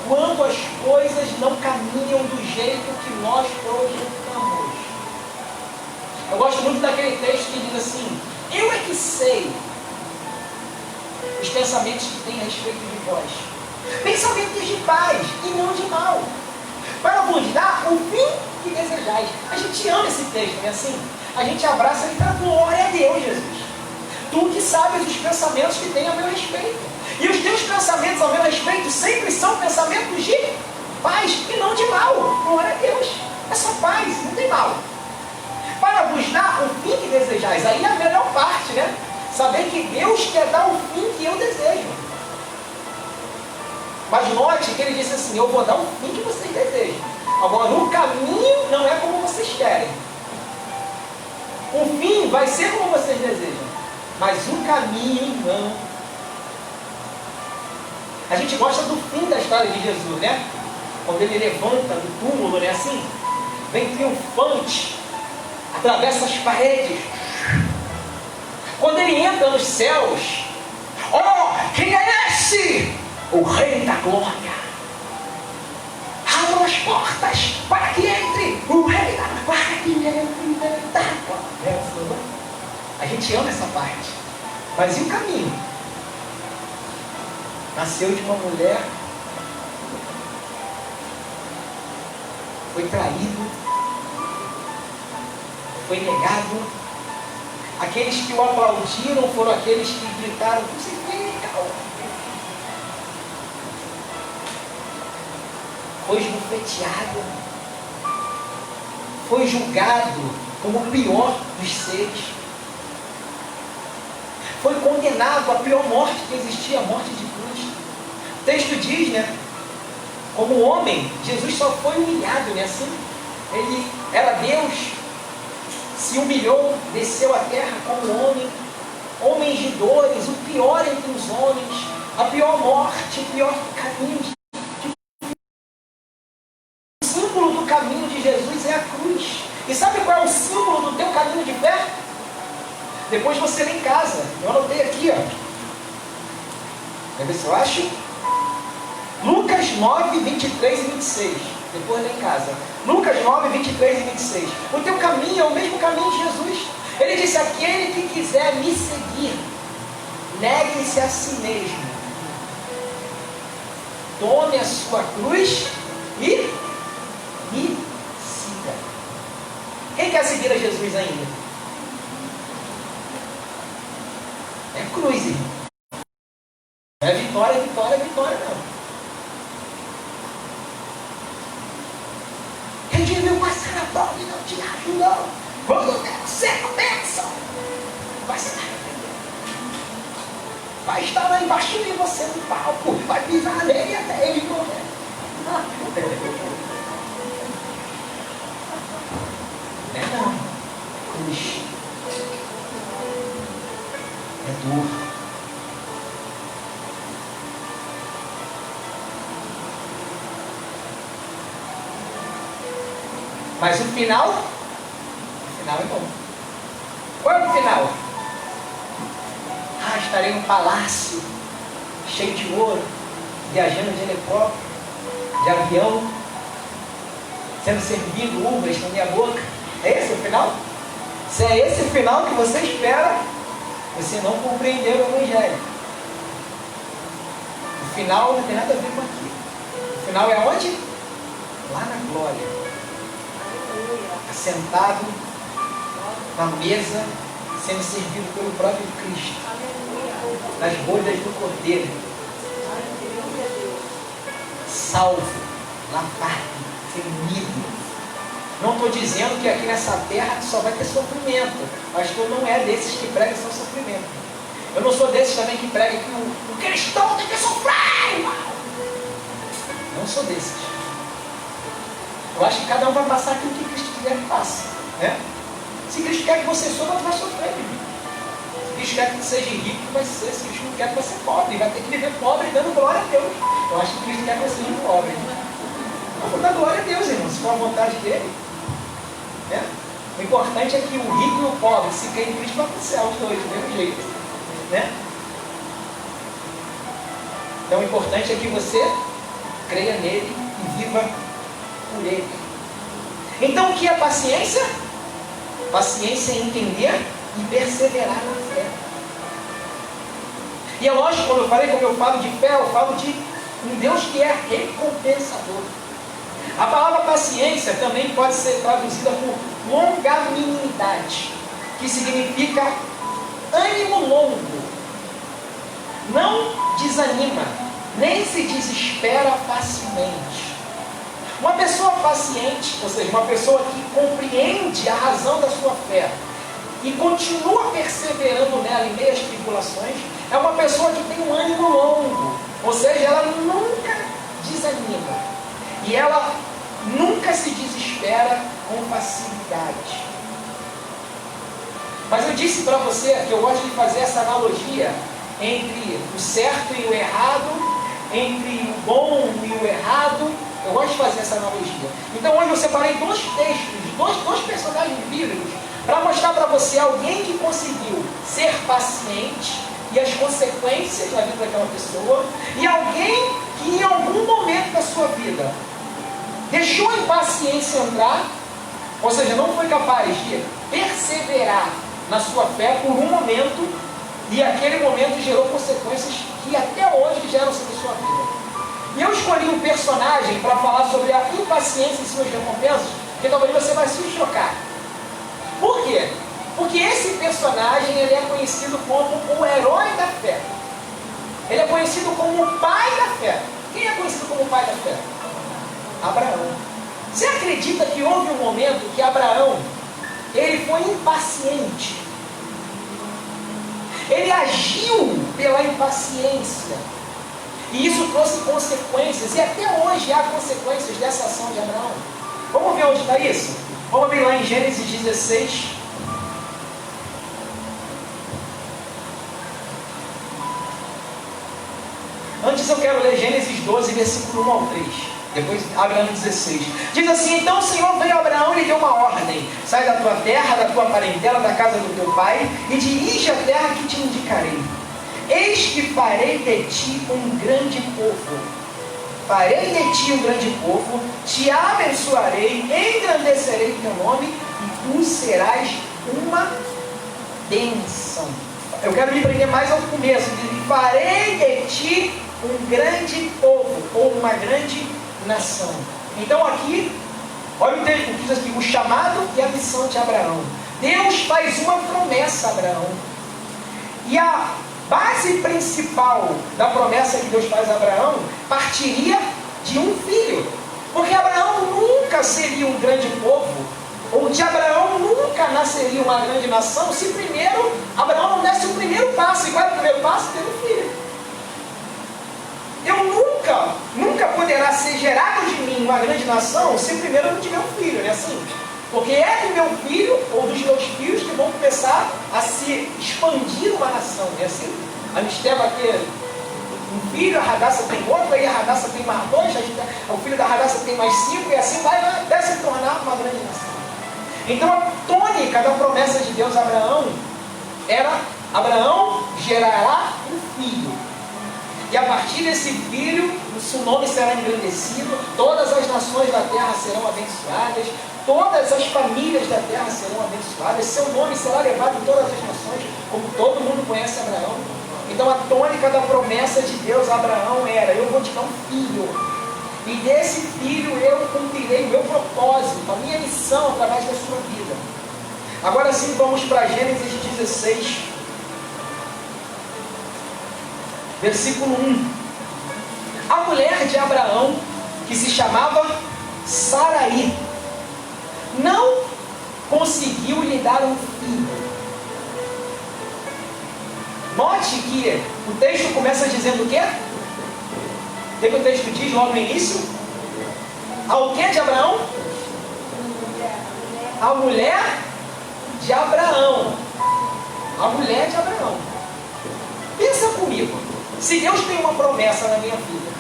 B: quando as coisas não caminham do jeito que nós projetamos. Eu gosto muito daquele texto que diz assim: eu é que sei os pensamentos que tem a respeito de vós. Pensamentos de paz e não de mal, para vos dar o fim que desejais. A gente ama esse texto, não é assim? A gente abraça ele para glória a Deus, Jesus. Tu que sabes os pensamentos que tem a meu respeito. E os teus pensamentos ao meu respeito sempre são pensamentos de paz e não de mal. Glória a Deus. É só paz, não tem mal. Para vos dar o fim que desejais. Aí é a melhor parte, né? Saber que Deus quer dar o fim que eu desejo. Mas note que ele disse assim: eu vou dar o fim que vocês desejam. Agora, o caminho não é como vocês querem. O fim vai ser como vocês desejam. Mas o caminho não. A gente gosta do fim da história de Jesus, né? Quando ele levanta do túmulo, né? Assim, vem triunfante, atravessa as paredes. Quando ele entra nos céus, oh, quem é esse? O Rei da Glória. Abram as portas para que entre o Rei da Glória. Para que entre da Glória. A gente ama essa parte. Mas e o caminho? Nasceu de uma mulher, foi traído, foi negado. Aqueles que o aplaudiram foram aqueles que gritaram: você fica. Foi esbofeteado, foi julgado como o pior dos seres, foi condenado à pior morte que existia, a morte de cruz. O texto diz, né? Como homem, Jesus só foi humilhado, né? Assim, ele era Deus, se humilhou, desceu à terra como homem, homens de dores, o pior entre os homens, a pior morte, o pior caminho. O símbolo do caminho de Jesus é a cruz. E sabe qual é o símbolo do teu caminho de fé? Depois você lê em casa. Eu anotei aqui, ó. Quer ver se eu acho? Lucas 9, 23 e 26. Depois lê em casa. Lucas 9, 23 e 26. O teu caminho é o mesmo caminho de Jesus. Ele disse: aquele que quiser me seguir, negue-se a si mesmo. Tome a sua cruz e me siga. Quem quer seguir a Jesus ainda? É cruz, irmão. Não é vitória, vitória, vitória, não. Eu devia passar a bola e não te ajudou. Quando você começa, vai se arrepender. Vai estar lá embaixo de você no palco, vai pisar nele até ele morrer. Não. Cruz. É dor. Mas o final é bom. Qual é o final? Estarei no palácio, cheio de ouro, viajando de helicóptero, de avião, sendo servido uvas na minha boca. É esse o final? Se é esse o final que você espera, você não compreendeu o Evangelho. O final não tem nada a ver com aquilo. O final é onde? Lá na glória. Sentado na mesa, sendo servido pelo próprio Cristo, nas bodas do Cordeiro, salvo, lavado, remido. Não estou dizendo que aqui nessa terra só vai ter sofrimento. Pastor não é desses que pregam só sofrimento. Eu não sou desses também que pregam que o cristão tem que sofrer, irmão. Não sou desses. Eu acho que cada um vai passar aquilo que Cristo quiser que passe, né? Se Cristo quer que você sofra, você vai sofrer, irmão. Se Cristo quer que você seja rico, vai ser. Se Cristo não quer que você seja pobre, vai ter que viver pobre dando glória a Deus. Eu acho que Cristo quer que você seja pobre. Eu vou dar glória a Deus, irmão, se for a vontade dele, né? O importante é que o rico e o pobre, se querem em Cristo, vão para o céu, os dois, do mesmo jeito. né? Então o importante é que você creia nele e viva por ele. Então o que é paciência? Paciência é entender e perseverar na fé. E é lógico, quando eu falo de fé, eu falo de um Deus que é recompensador. A palavra paciência também pode ser traduzida por longanimidade, que significa ânimo longo. Não desanima, nem se desespera facilmente. Uma pessoa paciente, ou seja, uma pessoa que compreende a razão da sua fé e continua perseverando nela em meio às tribulações, é uma pessoa que tem um ânimo longo, ou seja, ela nunca desanima e ela nunca se desespera com facilidade. Mas eu disse para você que eu gosto de fazer essa analogia entre o certo e o errado, entre o bom e o errado. Eu gosto de fazer essa analogia. Então hoje eu separei dois textos, dois personagens bíblicos, para mostrar para você alguém que conseguiu ser paciente e as consequências na vida daquela pessoa, e alguém que em algum momento da sua vida deixou a impaciência entrar, ou seja, não foi capaz de perseverar na sua fé por um momento, e aquele momento gerou consequências que até hoje geram sobre a sua vida. E eu escolhi um personagem para falar sobre a impaciência e suas recompensas, que talvez você vai se chocar. Por quê? Porque esse personagem ele é conhecido como o herói da fé. Ele é conhecido como o pai da fé. Quem é conhecido como o pai da fé? Abraão. Você acredita que houve um momento que Abraão ele foi impaciente? Ele agiu pela impaciência. E isso trouxe consequências. E até hoje há consequências dessa ação de Abraão. Vamos ver onde está isso? Vamos abrir lá em Gênesis 16. Antes eu quero ler Gênesis 12, versículo 1 ao 3. Depois abre lá no 16. Diz assim: então o Senhor veio a Abraão e lhe deu uma ordem: sai da tua terra, da tua parentela, da casa do teu pai, e dirige a terra que te indicarei. Eis que farei de ti um grande povo. Farei de ti um grande povo, te abençoarei, engrandecerei teu nome, e tu serás uma bênção. Eu quero me prender mais ao começo. Farei de ti um grande povo, ou uma grande nação. Então aqui, olha o texto que diz aqui: o chamado e a missão de Abraão. Deus faz uma promessa a Abraão. E a base principal da promessa que Deus faz a Abraão partiria de um filho. Porque Abraão nunca seria um grande povo, ou de Abraão nunca nasceria uma grande nação, se primeiro Abraão não desse o primeiro passo. E qual é o primeiro passo? Ter um filho. Eu nunca poderá ser gerado de mim uma grande nação se primeiro eu não tiver um filho, não é assim? Porque é do meu filho ou dos meus filhos que vão começar a se expandir uma nação, não é assim? A Misté vai ter um filho, a Radassa tem outro, aí a Radassa tem mais dois, o filho da Radassa tem mais 5, e assim vai até se tornar uma grande nação. Então a tônica da promessa de Deus a Abraão era: Abraão gerará um filho. E a partir desse filho, o seu nome será engrandecido, todas as nações da terra serão abençoadas, todas as famílias da terra serão abençoadas, seu nome será levado em todas as nações, como todo mundo conhece Abraão. Então a tônica da promessa de Deus a Abraão era: eu vou te dar um filho, e desse filho eu cumprirei o meu propósito, a minha missão através da sua vida. Agora sim, vamos para Gênesis 16. Versículo 1. A mulher de Abraão, que se chamava Saraí, não conseguiu lhe dar um filho. Note que o texto começa dizendo o quê? O que o texto diz logo no início? Ao que de Abraão? A mulher de Abraão. A mulher de Abraão. Pensa comigo. Se Deus tem uma promessa na minha vida,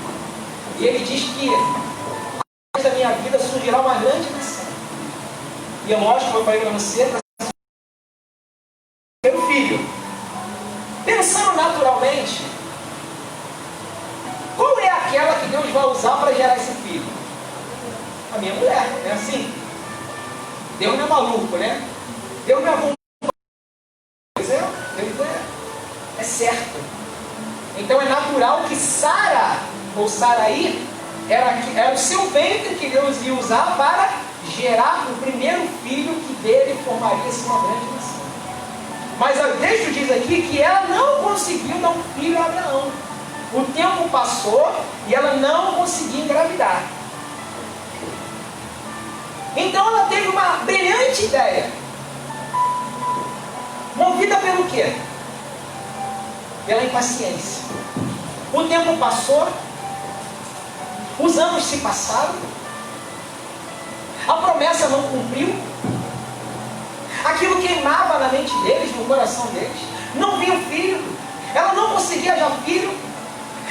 B: e Ele diz que através da minha vida surgirá uma grande nação, e é lógico, como eu falei para você, para ser o filho. Pensando naturalmente, qual é aquela que Deus vai usar para gerar esse filho? A minha mulher, não é assim? Deus não é maluco, né? Deus não é bom. Deus é certo. Então é natural que Sara, ou Saraí, era o seu ventre que Deus ia usar para gerar o primeiro filho que dele formaria-se uma grande nação. Mas o texto diz aqui que ela não conseguiu dar um filho a Abraão. O tempo passou e ela não conseguia engravidar. Então ela teve uma brilhante ideia. Movida pelo quê? Pela impaciência. O tempo passou, os anos se passaram, a promessa não cumpriu, aquilo queimava na mente deles, no coração deles, não viam filho, ela não conseguia já filho,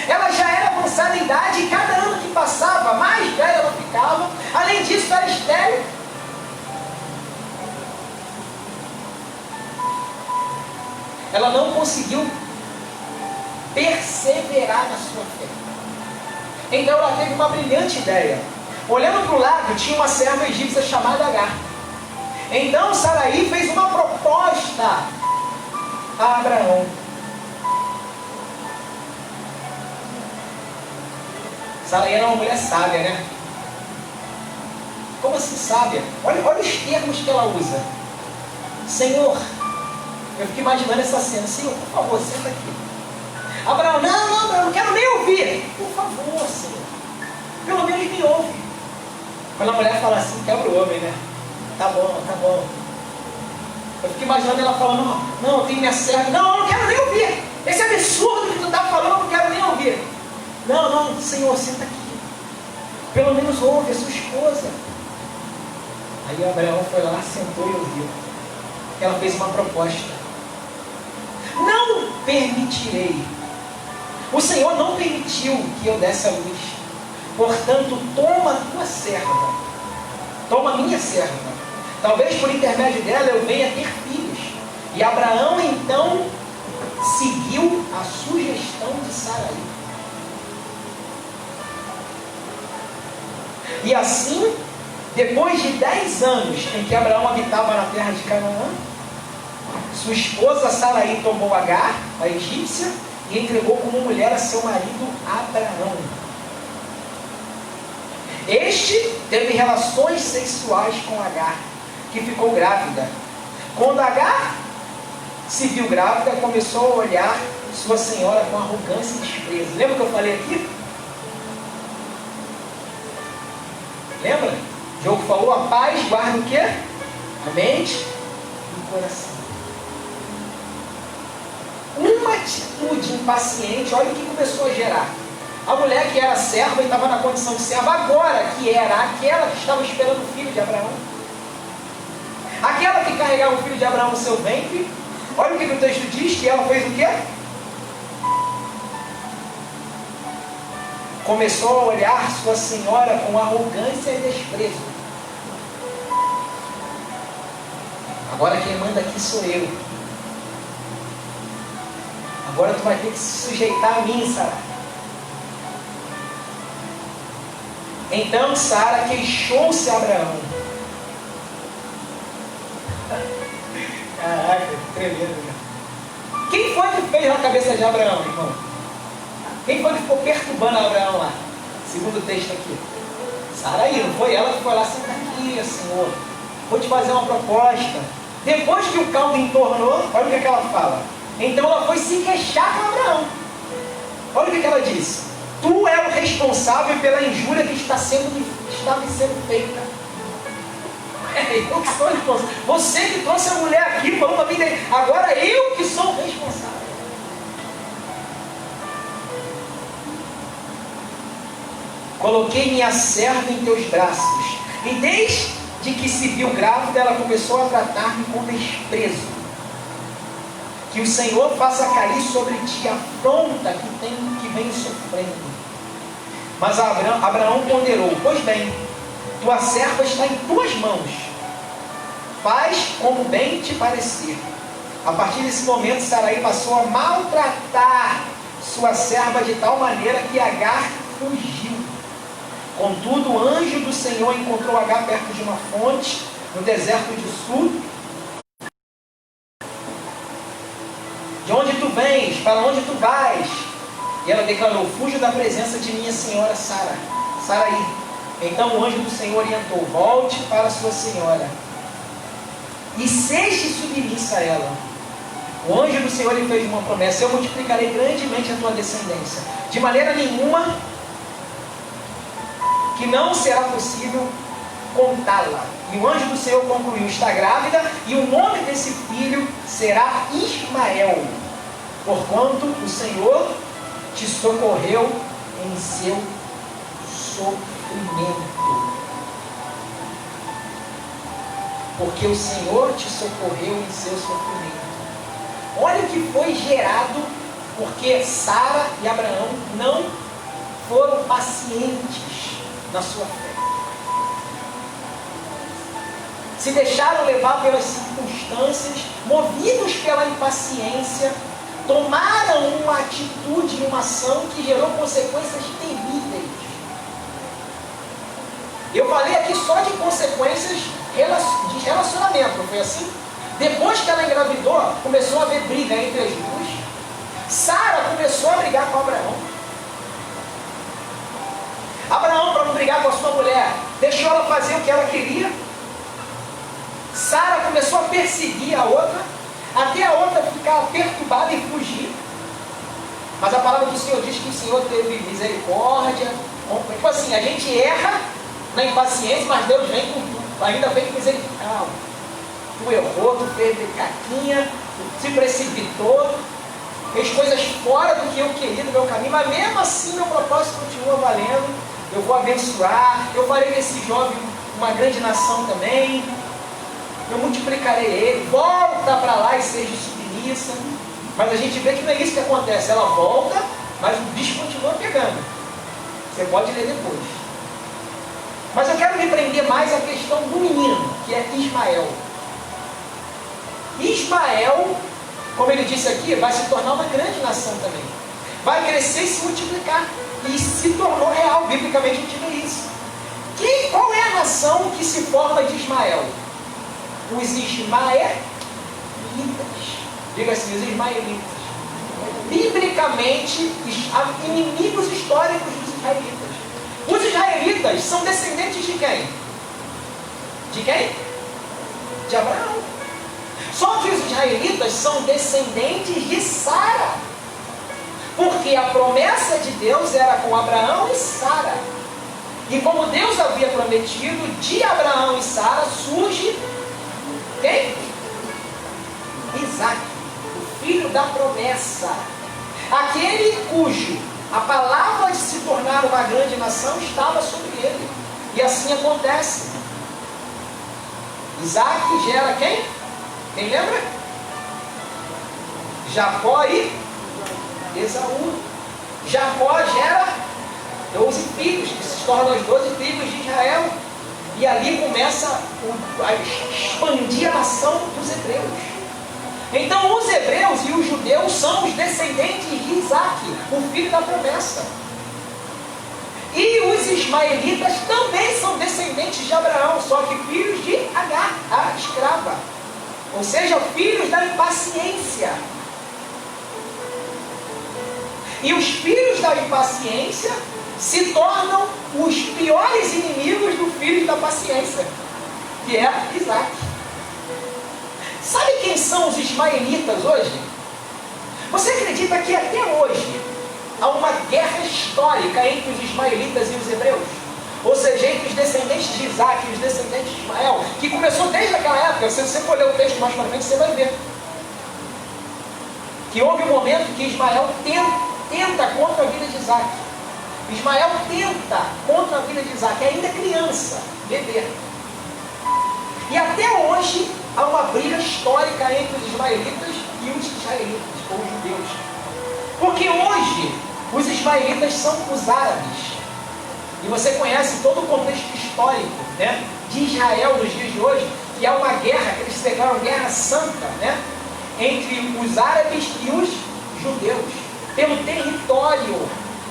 B: ela já era avançada em idade e cada ano que passava, mais velha ela ficava, além disso era estéril. Ela não conseguiu perseverar na sua fé. Então ela teve uma brilhante ideia. Olhando para o lado, tinha uma serva egípcia chamada Agar. Então Saraí fez uma proposta a Abraão. Saraí era uma mulher sábia, né? Como assim sábia? Olha os termos que ela usa. Senhor, eu fico imaginando essa cena. Senhor, por favor, senta aqui. Abraão, não, eu não quero nem ouvir. Por favor, Senhor. Pelo menos me ouve. Quando a mulher fala assim, quebra o homem, né? Tá bom. Eu fico imaginando ela falando, não, eu tenho minha serva. Não, eu não quero nem ouvir. Esse absurdo que tu está falando, eu não quero nem ouvir. Não, Senhor, senta aqui. Pelo menos ouve a sua esposa. Aí Abraão foi lá, sentou e ouviu. Ela fez uma proposta. Não permitirei. O Senhor não permitiu que eu desse a luz. Portanto, toma a tua serva. Toma a minha serva. Talvez por intermédio dela eu venha ter filhos. E Abraão então seguiu a sugestão de Saraí. E assim, depois de 10 anos em que Abraão habitava na terra de Canaã, sua esposa Saraí tomou Agar, a egípcia, e entregou como mulher a seu marido Abraão. Este teve relações sexuais com Agar, que ficou grávida. Quando Agar se viu grávida, começou a olhar sua senhora com arrogância e desprezo. Lembra que eu falei aqui? Lembra? O jogo falou, a paz guarda o quê? A mente e o coração. Uma atitude impaciente, olha o que começou a gerar. A mulher que era serva e estava na condição de serva, agora que era aquela que estava esperando o filho de Abraão. Aquela que carregava o filho de Abraão no seu ventre. Olha o que o texto diz, que ela fez o quê? Começou a olhar sua senhora com arrogância e desprezo. Agora quem manda aqui sou eu. Agora tu vai ter que se sujeitar a mim, Sara. Então Sara queixou-se a Abraão. Caraca, tremendo, né? Quem foi que fez na cabeça de Abraão, irmão? Quem foi que ficou perturbando Abraão lá? Segundo o texto aqui. Saraí, não foi ela que foi lá, senta aqui, Senhor. Vou te fazer uma proposta. Depois que o caldo entornou, olha o que ela fala. Então ela foi se queixar com Abraão. Olha o que ela disse. Tu é o responsável pela injúria que está me sendo feita. Eu que sou responsável. Você que trouxe a mulher aqui, falou para mim, agora eu que sou o responsável. Coloquei minha serva em teus braços. E desde que se viu grávida, ela começou a tratar-me com desprezo. Que o Senhor faça cair sobre ti a afronta que vem sofrendo. Mas Abraão ponderou, pois bem, tua serva está em tuas mãos. Faz como bem te parecer. A partir desse momento, Sarai passou a maltratar sua serva de tal maneira que Agar fugiu. Contudo, o anjo do Senhor encontrou Agar perto de uma fonte, no deserto de Sul. De onde tu vens? Para onde tu vais? E ela declarou: fujo da presença de minha senhora Sarai. Então o anjo do Senhor orientou: volte para sua senhora e seja submissa a ela. O anjo do Senhor lhe fez uma promessa: eu multiplicarei grandemente a tua descendência, de maneira nenhuma que não será possível contá-la. E o anjo do Senhor concluiu: está grávida, e o nome desse filho será Ismael, porquanto o Senhor te socorreu em seu sofrimento. Porque o Senhor te socorreu em seu sofrimento. Olha o que foi gerado, porque Sara e Abraão não foram pacientes na sua fé. Se deixaram levar pelas circunstâncias, movidos pela impaciência, tomaram uma atitude, uma ação que gerou consequências terríveis. Eu falei aqui só de consequências de relacionamento, não foi assim? Depois que ela engravidou, começou a haver briga entre as duas. Sara começou a brigar com Abraão. Abraão, para não brigar com a sua mulher, deixou ela fazer o que ela queria. Sara começou a perseguir a outra, até a outra ficar perturbada e fugir. Mas a palavra do Senhor diz que o Senhor teve misericórdia. Tipo assim, a gente erra na impaciência, mas Deus vem com tudo, ainda vem com misericórdia. Tu errou, tu fez caquinha, tu se precipitou, fez coisas fora do que eu queria, do meu caminho, mas mesmo assim meu propósito continua valendo. Eu vou abençoar, eu farei desse jovem uma grande nação também, eu multiplicarei ele, volta para lá e seja submissa. Mas a gente vê que não é isso que acontece, ela volta, mas o bicho continua pegando. Você pode ler depois. Mas eu quero me prender mais à questão do menino, que é Ismael. Ismael, como ele disse aqui, vai se tornar uma grande nação também. Vai crescer e se multiplicar. E se tornou real, biblicamente a gente vê isso. Qual é a nação que se forma de Ismael? Os ismaelitas. Diga assim, os ismaelitas. Biblicamente, inimigos históricos dos israelitas. Os israelitas são descendentes de quem? De quem? De Abraão. Só que os israelitas são descendentes de Sara. Porque a promessa de Deus era com Abraão e Sara. E como Deus havia prometido, de Abraão e Sara surge quem? Isaac, o filho da promessa. Aquele cujo a palavra de se tornar uma grande nação estava sobre ele. E assim acontece. Isaac gera quem? Quem lembra? Jacó e Esaú. Jacó gera 12 filhos, que se tornam os 12 filhos de Israel. E ali começa a expandir a nação dos hebreus. Então os hebreus e os judeus são os descendentes de Isaac, o filho da promessa. E os ismaelitas também são descendentes de Abraão, só que filhos de Agar, a escrava. Ou seja, filhos da impaciência. E os filhos da impaciência se tornam os piores inimigos do filho da paciência, que é Isaac. Sabe quem são os ismaelitas hoje? Você acredita que até hoje há uma guerra histórica entre os ismaelitas e os hebreus? Ou seja, entre os descendentes de Isaac e os descendentes de Ismael, que começou desde aquela época. Se você for ler o texto mais para frente, você vai ver que houve um momento que Ismael tenta contra a vida de Isaac. Ismael tenta contra a vida de Isaac, ainda criança, bebê. E até hoje há uma briga histórica entre os ismaelitas e os israelitas, ou os judeus. Porque hoje os ismaelitas são os árabes. E você conhece todo o contexto histórico, de Israel nos dias de hoje, que há uma guerra, que eles se declaram guerra santa, entre os árabes e os judeus, pelo território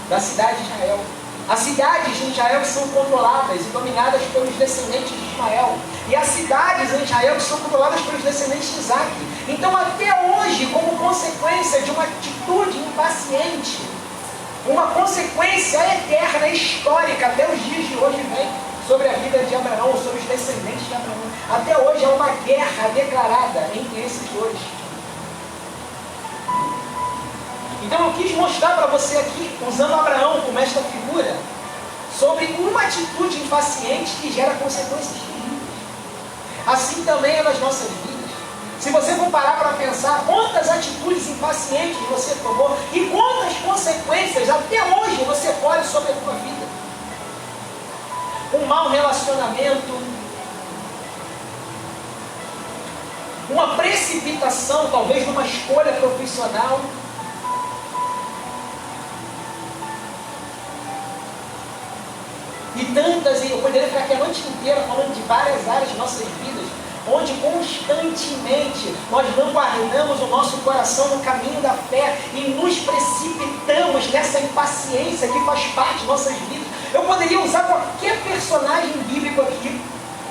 B: da cidade de Israel. As cidades de Israel são controladas e dominadas pelos descendentes de Ismael. E as cidades em Israel são controladas pelos descendentes de Isaac. Então, até hoje, como consequência de uma atitude impaciente, uma consequência eterna, histórica, até os dias de hoje vem sobre a vida de Abraão, sobre os descendentes de Abraão. Até hoje é uma guerra declarada entre esses dois. Então eu quis mostrar para você aqui, usando Abraão como esta figura, sobre uma atitude impaciente que gera consequências terríveis. Assim também é nas nossas vidas. Se você for parar para pensar quantas atitudes impacientes você tomou e quantas consequências até hoje você colhe sobre a sua vida. Um mau relacionamento, uma precipitação, talvez numa escolha profissional, e tantas, eu poderia ficar aqui a noite inteira falando de várias áreas de nossas vidas, onde constantemente nós não guardamos o nosso coração no caminho da fé e nos precipitamos nessa impaciência que faz parte de nossas vidas. Eu poderia usar qualquer personagem bíblico aqui,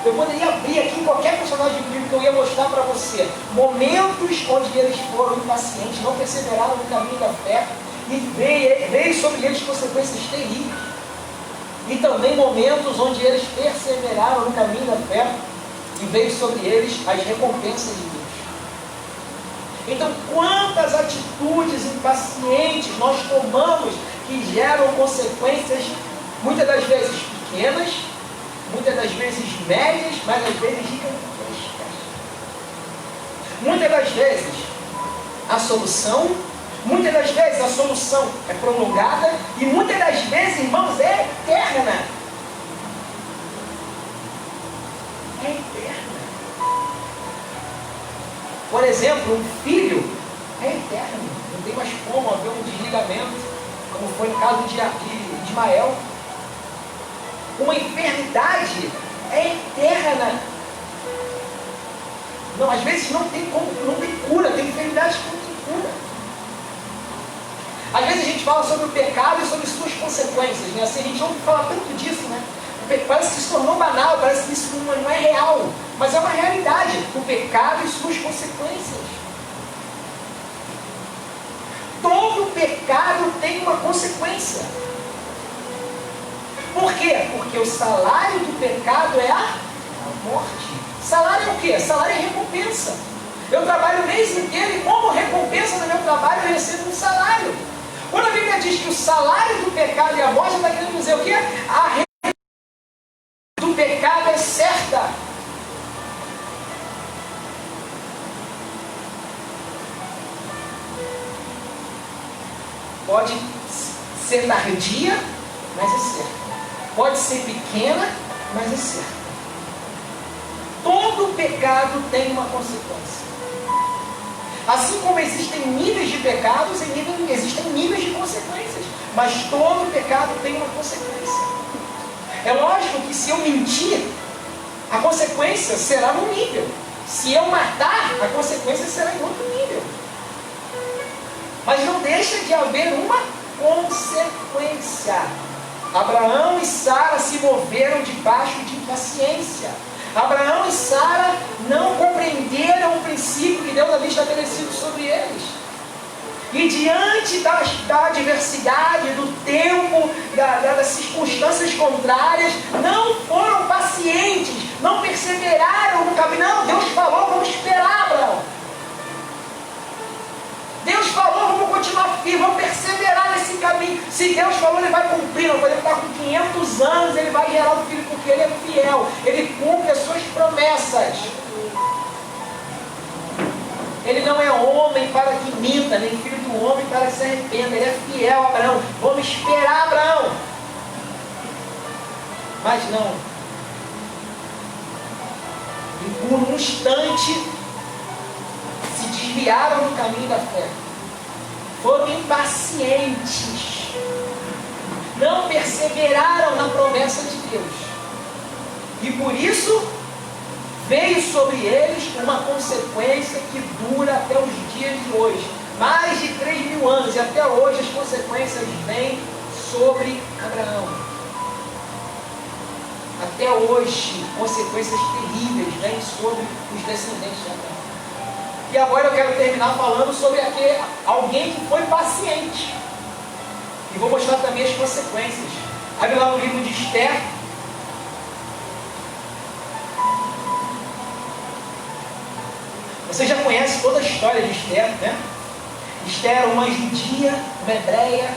B: eu poderia abrir aqui qualquer personagem bíblico que eu ia mostrar para você momentos onde eles foram impacientes, não perseveraram no caminho da fé e veio sobre eles consequências terríveis. E também momentos onde eles perseveraram no caminho da fé e veio sobre eles as recompensas de Deus. Então, quantas atitudes impacientes nós tomamos que geram consequências, muitas das vezes pequenas, muitas das vezes médias, mas às vezes gigantescas. Muitas das vezes a solução é prolongada e muitas das vezes, irmãos, é eterna. É eterna. Por exemplo, um filho é eterno. Não tem mais como haver um desligamento, como foi no caso de Ismael. Uma enfermidade é eterna. Não, às vezes não tem cura, tem enfermidades que não tem cura. Às vezes a gente fala sobre o pecado e sobre suas consequências, né? Assim, a gente ouve falar tanto disso, né? Parece que se tornou banal, parece que isso não é real, mas é uma realidade, o pecado e suas consequências. Todo pecado tem uma consequência. Por quê? Porque o salário do pecado é a morte. Salário é o quê? Salário é recompensa. Eu trabalho o mês inteiro e como recompensa do meu trabalho eu recebo um salário. Quando a Bíblia diz que o salário do pecado é a morte, está querendo dizer o quê? A recompensa do pecado é certa. Pode ser tardia, mas é certa. Pode ser pequena, mas é certa. Todo pecado tem uma consequência. Assim como existem níveis de pecados, existem níveis de consequências. Mas todo pecado tem uma consequência. É lógico que se eu mentir, a consequência será num nível. Se eu matar, a consequência será em outro nível. Mas não deixa de haver uma consequência. Abraão e Sara se moveram debaixo de impaciência. Abraão e Sara não compreenderam o princípio que Deus havia estabelecido sobre eles. E diante da adversidade, do tempo, das circunstâncias contrárias, não foram pacientes, não perseveraram no caminho. Não, Deus falou, vamos esperar, Abraão. Deus falou, vamos continuar firme, vamos perseverar nesse caminho. Se Deus falou, Ele vai cumprir. Não podemos estar com 500 anos, Ele vai gerar um filho, porque Ele é fiel. Ele cumpre as suas promessas. Ele não é homem para que minta, nem filho do homem para que se arrependa. Ele é fiel, Abraão. Vamos esperar, Abraão. Mas não. E por um instante se desviaram do caminho da fé. Foram impacientes. Não perseveraram na promessa de Deus. E por isso veio sobre eles uma consequência que dura até os dias de hoje. Mais de 3.000 anos, e até hoje as consequências vêm sobre Abraão. Até hoje, consequências terríveis vêm sobre os descendentes de Abraão. E agora eu quero terminar falando sobre alguém que foi paciente. E vou mostrar também as consequências. Abre lá no livro de Esther. Você já conhece toda a história de Esther, né? Esther era uma judia, uma hebreia,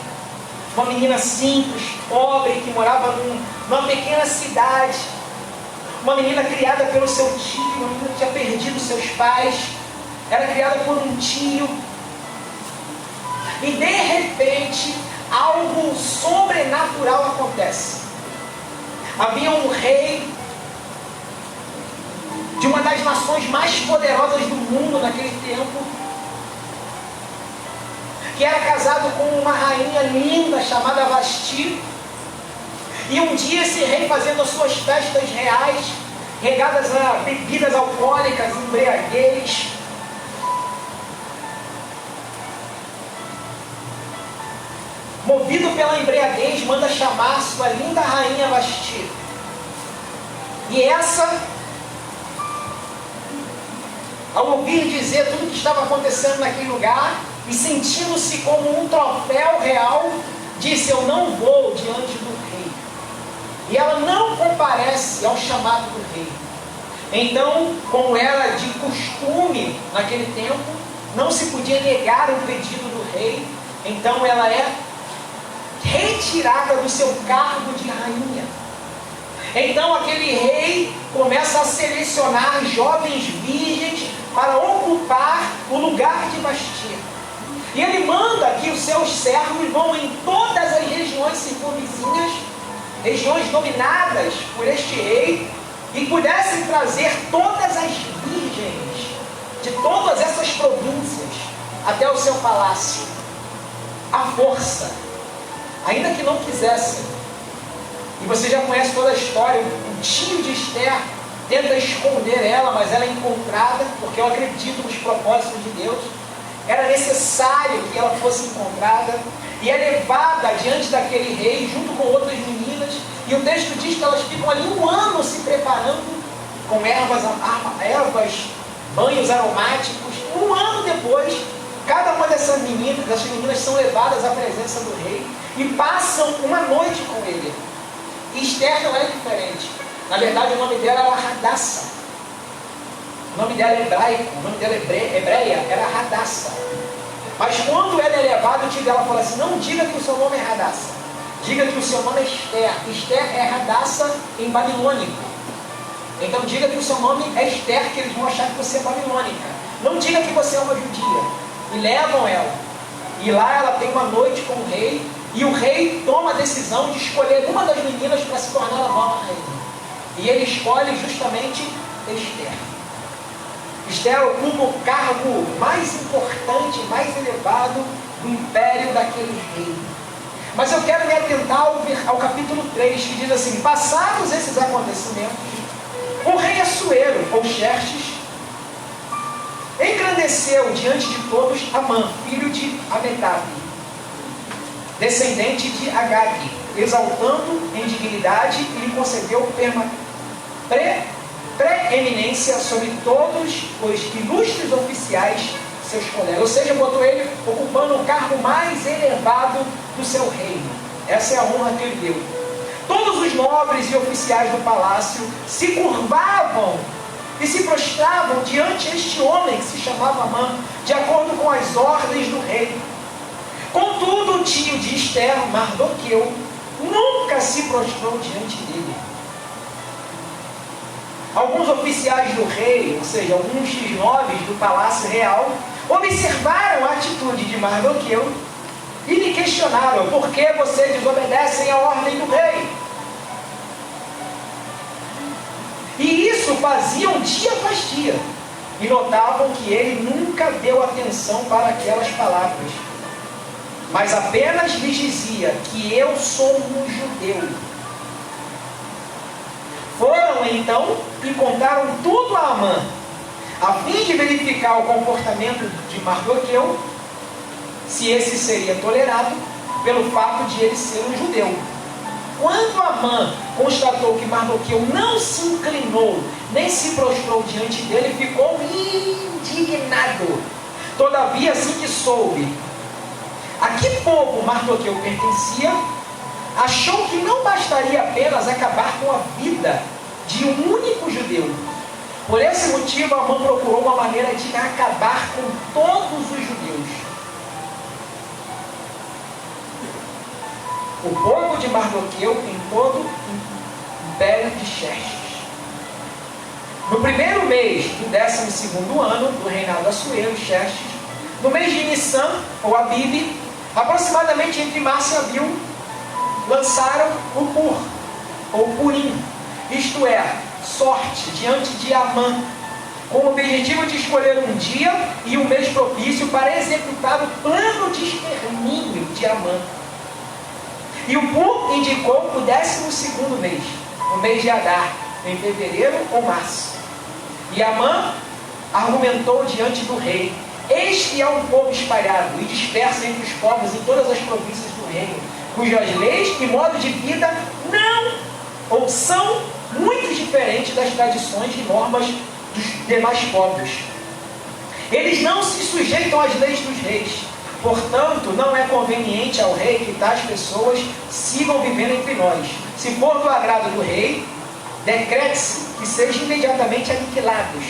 B: uma menina simples, pobre, que morava numa pequena cidade. Uma menina criada pelo seu tio, uma menina que tinha perdido seus pais. Era criada por um tio. E de repente, algo sobrenatural acontece. Havia um rei de uma das nações mais poderosas do mundo naquele tempo, que era casado com uma rainha linda chamada Vasti. E um dia esse rei, fazendo as suas festas reais, regadas a bebidas alcoólicas, embriaguez, movido pela embriaguez, manda chamar sua linda rainha Vasti. E essa, ao ouvir dizer tudo o que estava acontecendo naquele lugar, e sentindo-se como um troféu real, disse: eu não vou diante do rei. E ela não comparece ao chamado do rei. Então, como era de costume naquele tempo, não se podia negar o pedido do rei. Então ela é retirada do seu cargo de rainha. Então aquele rei começa a selecionar jovens virgens para ocupar o lugar de Vasti. E ele manda que os seus servos vão em todas as regiões circunvizinhas, regiões dominadas por este rei, e pudessem trazer todas as virgens de todas essas províncias até o seu palácio, à força, ainda que não quisessem. E você já conhece toda a história. O tio de Esther tenta esconder ela, mas ela é encontrada, porque eu acredito nos propósitos de Deus. Era necessário que ela fosse encontrada e é levada diante daquele rei junto com outras meninas, e o texto diz que elas ficam ali 1 ano se preparando com ervas, banhos aromáticos. 1 ano depois, cada uma dessas meninas são levadas à presença do rei e passam uma noite com ele. E Esther não é diferente. Na verdade, o nome dela era Radassa. O nome dela é hebraico, o nome dela hebreia era Radassa. Mas quando ela é levada, o tio dela fala assim: não diga que o seu nome é Radassa, diga que o seu nome é Esther. Esther é Radassa em babilônico. Então diga que o seu nome é Esther, que eles vão achar que você é babilônica. Não diga que você é uma judia. E levam ela. E lá ela tem uma noite com o rei, e o rei toma a decisão de escolher uma das meninas para se tornar a nova rainha. E ele escolhe justamente Esther. Esther ocupa o cargo mais importante, mais elevado do império daquele rei. Mas eu quero me atentar ao capítulo 3, que diz assim: passados esses acontecimentos, o rei Assuero, ou Xerxes, engrandeceu diante de todos Amã, filho de Ametabe, descendente de Agag, exaltando em dignidade, e lhe concedeu preeminência sobre todos os ilustres oficiais, seus colegas. Ou seja, botou ele ocupando o cargo mais elevado do seu reino. Essa é a honra que ele deu. Todos os nobres e oficiais do palácio se curvavam e se prostravam diante deste homem que se chamava Amã, de acordo com as ordens do rei. Contudo, o tio de Esther, Mardoqueu, nunca se prostrou diante dele. Alguns oficiais do rei, ou seja, alguns dos nobres do palácio real, observaram a atitude de Mardoqueu e lhe questionaram: por que vocês desobedecem à ordem do rei? E isso faziam dia após dia, e notavam que ele nunca deu atenção para aquelas palavras, mas apenas lhes dizia que eu sou um judeu. Foram então e contaram tudo a Amã, a fim de verificar o comportamento de Mardoqueu, se esse seria tolerado pelo fato de ele ser um judeu. Quando Amã constatou que Mardoqueu não se inclinou, nem se prostrou diante dele, ficou indignado. Todavia, assim que soube a que povo Mardoqueu pertencia, achou que não bastaria apenas acabar com a vida de um único judeu. Por esse motivo, Amã procurou uma maneira de acabar com todos os judeus. O povo de Mardoqueu em todo o império de Xerxes. No primeiro mês do 12º ano do reinado assuero, Xerxes, no mês de Nissan, ou Abibe, aproximadamente entre março e abril, lançaram o Pur, ou Purim, isto é, sorte, diante de Amã, com o objetivo de escolher um dia e um mês propício para executar o plano de extermínio de Amã. E o Pur indicou o 12º mês, o mês de Adar, em fevereiro ou março. E Amã argumentou diante do rei: eis que há um povo espalhado e disperso entre os povos em todas as províncias do reino, cujas leis e modo de vida não ou são muito diferentes das tradições e normas dos demais povos. Eles não se sujeitam às leis dos reis. Portanto, não é conveniente ao rei que tais pessoas sigam vivendo entre nós. Se for do agrado do rei, decrete-se que sejam imediatamente aniquilados.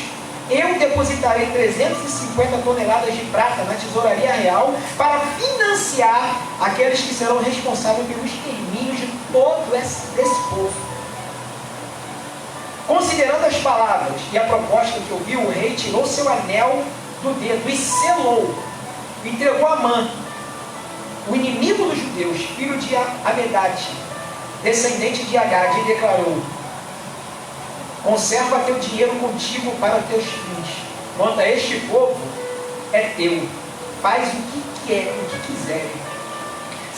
B: Eu depositarei 350 toneladas de prata na tesouraria real para financiar aqueles que serão responsáveis pelo extermínio de todo esse povo. Considerando as palavras e a proposta que ouviu, o rei tirou seu anel do dedo e selou, entregou a Amã, o inimigo dos judeus, filho de Amedade, descendente de Agade, e declarou: conserva teu dinheiro contigo para teus fins. Quanto a este povo, é teu. Faz o que quiser.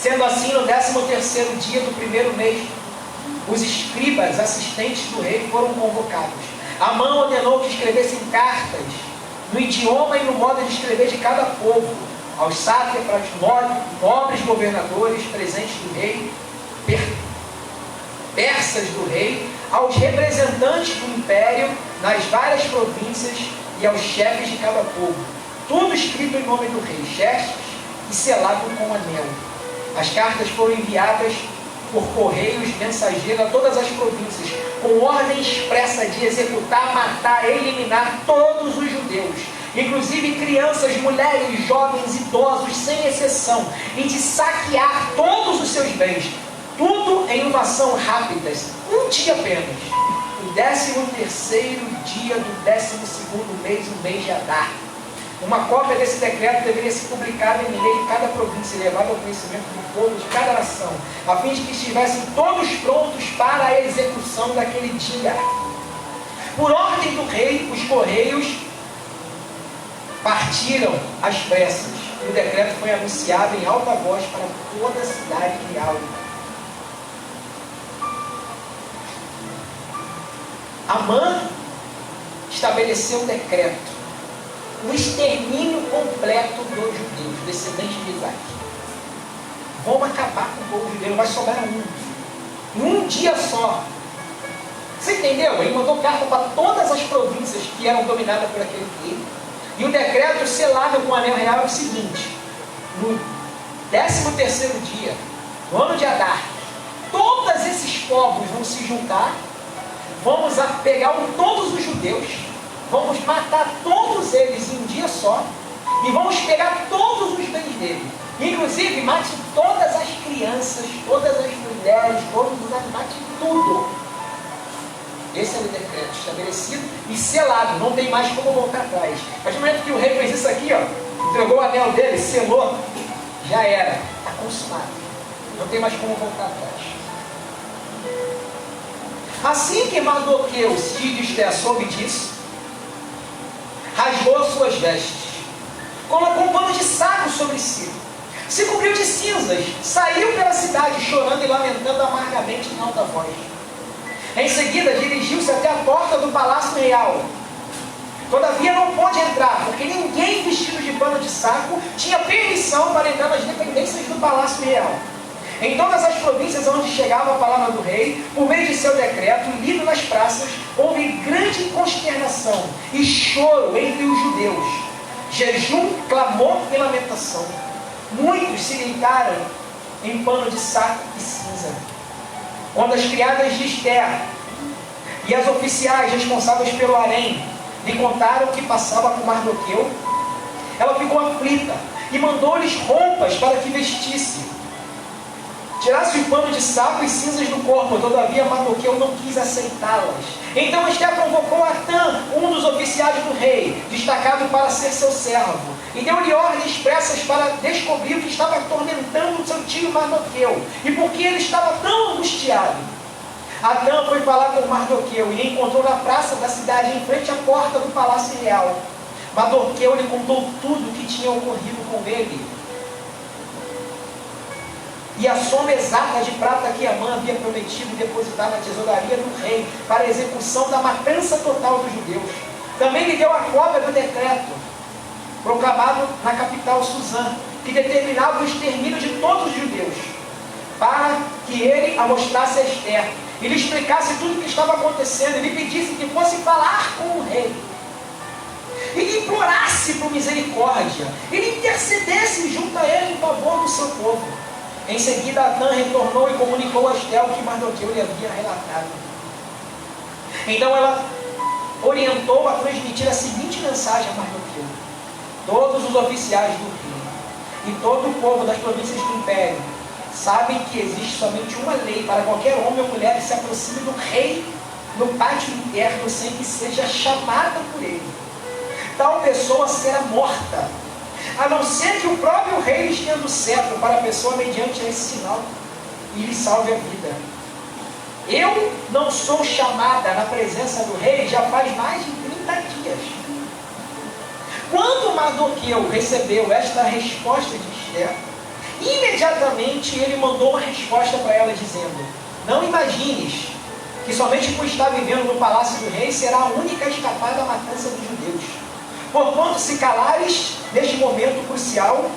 B: Sendo assim, no 13º dia do primeiro mês, os escribas assistentes do rei foram convocados. Amã ordenou que escrevessem cartas no idioma e no modo de escrever de cada povo, aos sátrapas, nobres governadores, presentes do rei, persas do rei, aos representantes do império nas várias províncias e aos chefes de cada povo. Tudo escrito em nome do rei Xerxes e selado com anel. As cartas foram enviadas por correios mensageiros a todas as províncias, com ordem expressa de executar, matar, eliminar todos os judeus, inclusive crianças, mulheres, jovens, idosos, sem exceção, e de saquear todos os seus bens. Tudo em uma ação rápida, um dia apenas, o 13º dia do 12º mês, o mês de Adar. Uma cópia desse decreto deveria ser publicada em lei em cada província e levada ao conhecimento do povo de cada nação, a fim de que estivessem todos prontos para a execução daquele dia. Por ordem do rei, os correios partiram às pressas, e o decreto foi anunciado em alta voz para toda a cidade real. Amã estabeleceu um decreto, o extermínio completo dos judeus, descendentes de Isaac. Vamos acabar com o povo judeu, vai sobrar um. Em um dia só. Você entendeu? Ele mandou carta para todas as províncias que eram dominadas por aquele rei. E o decreto selado com o anel real é o seguinte: no 13º dia, no ano de Adar, todos esses povos vão se juntar. Vamos pegar todos os judeus, vamos matar todos eles em um dia só, e vamos pegar todos os bens dele. Inclusive, mate todas as crianças, todas as mulheres, todos os animais, tudo. Esse é o decreto estabelecido e selado, não tem mais como voltar atrás. Mas no momento que o rei fez isso aqui, ó, entregou o anel dele, selou, já era, está consumado. Não tem mais como voltar atrás. Assim que Mardoqueu, filho de Esther, soube disso, rasgou as suas vestes, colocou um pano de saco sobre si, se cobriu de cinzas, saiu pela cidade chorando e lamentando amargamente em alta voz. Em seguida, dirigiu-se até a porta do palácio real. Todavia não pôde entrar, porque ninguém vestido de pano de saco tinha permissão para entrar nas dependências do palácio real. Em todas as províncias onde chegava a palavra do rei, por meio de seu decreto, lido nas praças, houve grande consternação e choro entre os judeus. Jejum, clamor e lamentação. Muitos se deitaram em pano de saco e cinza. Quando as criadas de Esther e as oficiais responsáveis pelo harém lhe contaram o que passava com Mardoqueu, ela ficou aflita e mandou-lhes roupas para que vestisse. Tirasse o pano de saco e cinzas do corpo, todavia Mardoqueu não quis aceitá-las. Então Esther convocou Atã, um dos oficiais do rei, destacado para ser seu servo, e deu-lhe ordens expressas para descobrir o que estava atormentando seu tio Mardoqueu, e por que ele estava tão angustiado. Atã foi falar com Mardoqueu e encontrou na praça da cidade, em frente à porta do palácio real. Mardoqueu lhe contou tudo o que tinha ocorrido com ele, e a soma exata de prata que Amã havia prometido depositar na tesouraria do rei para a execução da matança total dos judeus. Também lhe deu a cópia do decreto proclamado na capital Suzã, que determinava o extermínio de todos os judeus, para que ele a mostrasse a Esther e lhe explicasse tudo o que estava acontecendo, e lhe pedisse que fosse falar com o rei, e lhe implorasse por misericórdia, e lhe intercedesse junto a ele em favor do seu povo. Em seguida, Atã retornou e comunicou a Esther o que Mardoqueu lhe havia relatado. Então ela orientou a transmitir a seguinte mensagem a Mardoqueu: todos os oficiais do rei e todo o povo das províncias do império sabem que existe somente uma lei para qualquer homem ou mulher que se aproxime do rei no pátio interno sem que seja chamada por ele. Tal pessoa será morta, a não ser que o próprio rei lhe estenda o cetro para a pessoa mediante esse sinal e lhe salve a vida. Eu não sou chamada na presença do rei já faz mais de 30 dias. Quando Mardoqueu recebeu esta resposta de Esther, imediatamente ele mandou uma resposta para ela dizendo: não imagines que somente por estar vivendo no palácio do rei será a única a escapar da matança dos judeus. Porquanto, se calares neste momento crucial,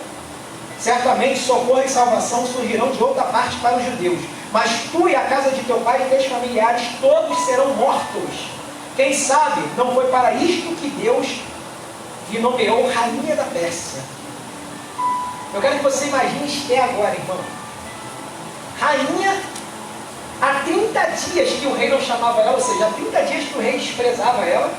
B: certamente socorro e salvação surgirão de outra parte para os judeus. Mas tu e a casa de teu pai e teus familiares todos serão mortos. Quem sabe não foi para isto que Deus lhe nomeou rainha da Pérsia. Eu quero que você imagine Esther agora, irmão. Rainha, há 30 dias que o rei não chamava ela, ou seja, há 30 dias que o rei desprezava ela.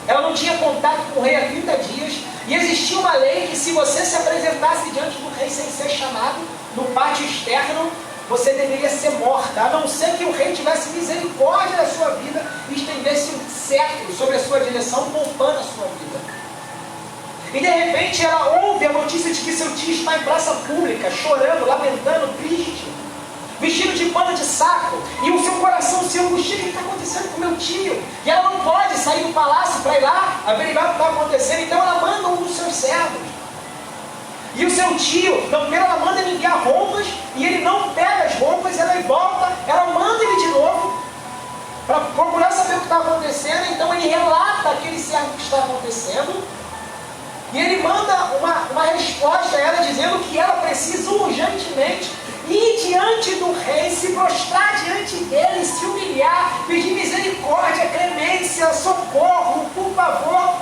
B: Ela não tinha contato com o rei há 30 dias. E existia uma lei que se você se apresentasse diante do rei sem ser chamado, no pátio externo, você deveria ser morta, a não ser que o rei tivesse misericórdia da sua vida e estendesse um cetro sobre a sua direção, poupando a sua vida. E de repente ela ouve a notícia de que seu tio está em praça pública, chorando, lamentando, triste, vestido de pano de saco, e o seu coração se angustia: o que está acontecendo com meu tio? E ela não pode sair do palácio para ir lá averiguar o que está acontecendo, então ela manda um dos seus servos. E o seu tio, primeiro ela manda ele enviar roupas, e ele não pega as roupas, ela volta, ela manda ele de novo, para procurar saber o que está acontecendo. Então ele relata aquele servo que está acontecendo, e ele manda uma resposta a ela, dizendo que ela precisa urgentemente ir diante do rei, se prostrar diante dele, se humilhar, pedir misericórdia, clemência, socorro, por favor,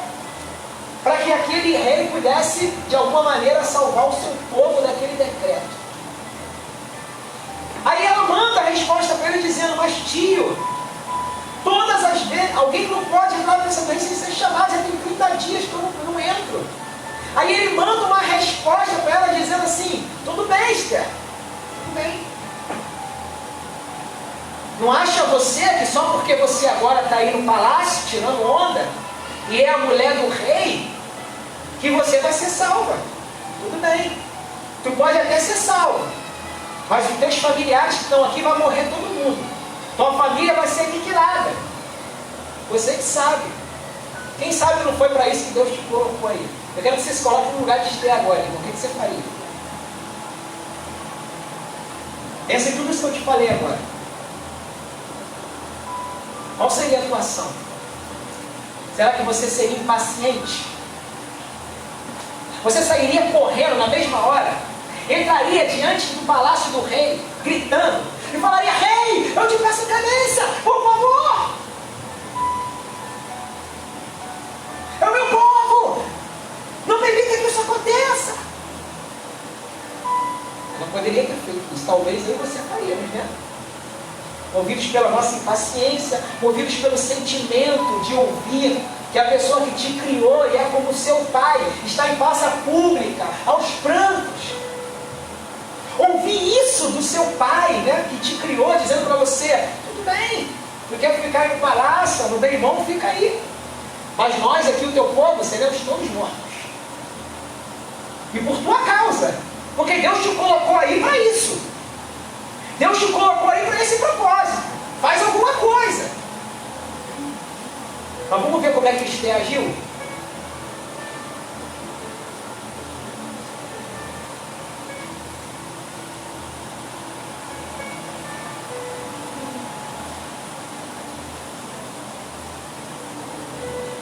B: para que aquele rei pudesse, de alguma maneira, salvar o seu povo daquele decreto. Aí ela manda a resposta para ele dizendo: mas tio, todas as vezes, alguém não pode entrar nessa doença sem ser chamado, já tem 30 dias que eu não entro. Aí ele manda uma resposta para ela dizendo assim: tudo bem, Esther, tudo bem. Não acha você que só porque você agora está aí no palácio tirando onda e é a mulher do rei, que você vai ser salva? Tudo bem, tu pode até ser salva, mas os teus familiares que estão aqui vão morrer todo mundo, tua família vai ser aniquilada. Você que sabe. Quem sabe não foi para isso que Deus te colocou aí. Eu quero que você se coloque no lugar de Esther agora, irmão. O que você faria? Pensa em tudo isso que eu te falei agora. Qual seria a tua ação? Será que você seria impaciente? Você sairia correndo na mesma hora? Entraria diante do palácio do rei, gritando, e falaria: rei, eu te peço clemência, por favor! É o meu povo! Não permita que isso aconteça! Eu não poderia ter feito isso, talvez eu e você faríamos, né? Movidos pela nossa impaciência, movidos pelo sentimento de ouvir que a pessoa que te criou e é como seu pai, está em praça pública, aos prantos. Ouvir isso do seu pai, né, que te criou, dizendo para você: tudo bem, tu quer ficar no palácio, no bem bom, fica aí. Mas nós aqui, o teu povo, seremos todos mortos. E por tua causa. Porque Deus te colocou aí para isso. Deus te colocou aí para esse propósito. Faz alguma coisa. Mas vamos ver como é que Esther agiu?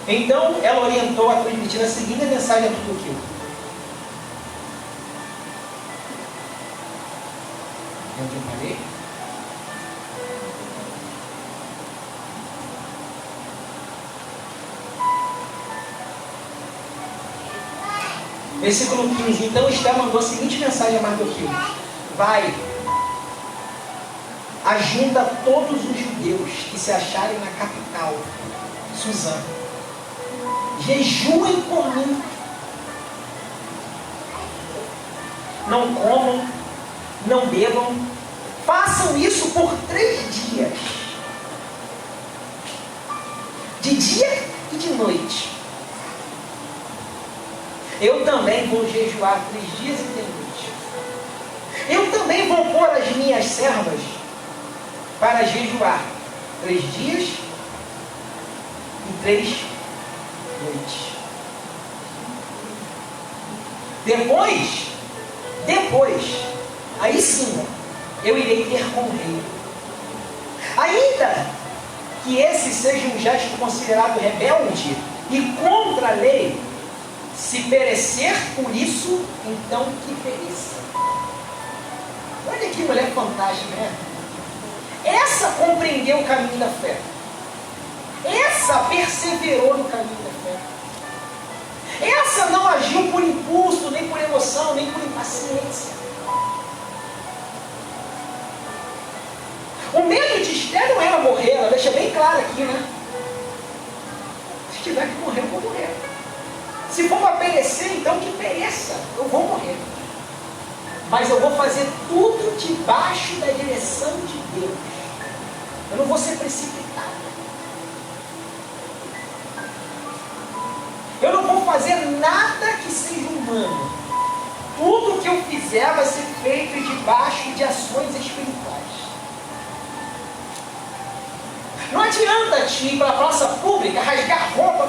B: Então ela orientou a transmitir a seguinte mensagem a Tudo-Quil. Onde eu parei? Versículo 15. Então Esther mandou a seguinte mensagem a Mardoqueu: vai, ajunta todos os judeus que se acharem na capital, Suzã, jejuem por mim, não comam, não bebam, façam isso por 3 dias, de dia e de noite. Eu também vou jejuar 3 dias e 3 noites. Eu também vou pôr as minhas servas para jejuar 3 dias e 3 noites. Depois, aí sim, eu irei ter com o rei. Ainda que esse seja um gesto considerado rebelde e contra a lei, se perecer por isso, então que pereça. Olha que mulher fantástica, né? Essa compreendeu o caminho da fé. Essa perseverou no caminho da fé. Essa não agiu por impulso, nem por emoção, nem por impaciência. O medo de Esther não era morrer, ela deixa bem claro aqui, né? Se tiver que morrer, eu vou morrer. Se for para perecer, então que pereça, eu vou morrer. Mas eu vou fazer tudo debaixo da direção de Deus. Eu não vou ser precipitado. Eu não vou fazer nada que seja humano. Tudo que eu fizer vai ser feito debaixo de ações espirituais. Não adianta te ir para a praça pública, rasgar a roupa,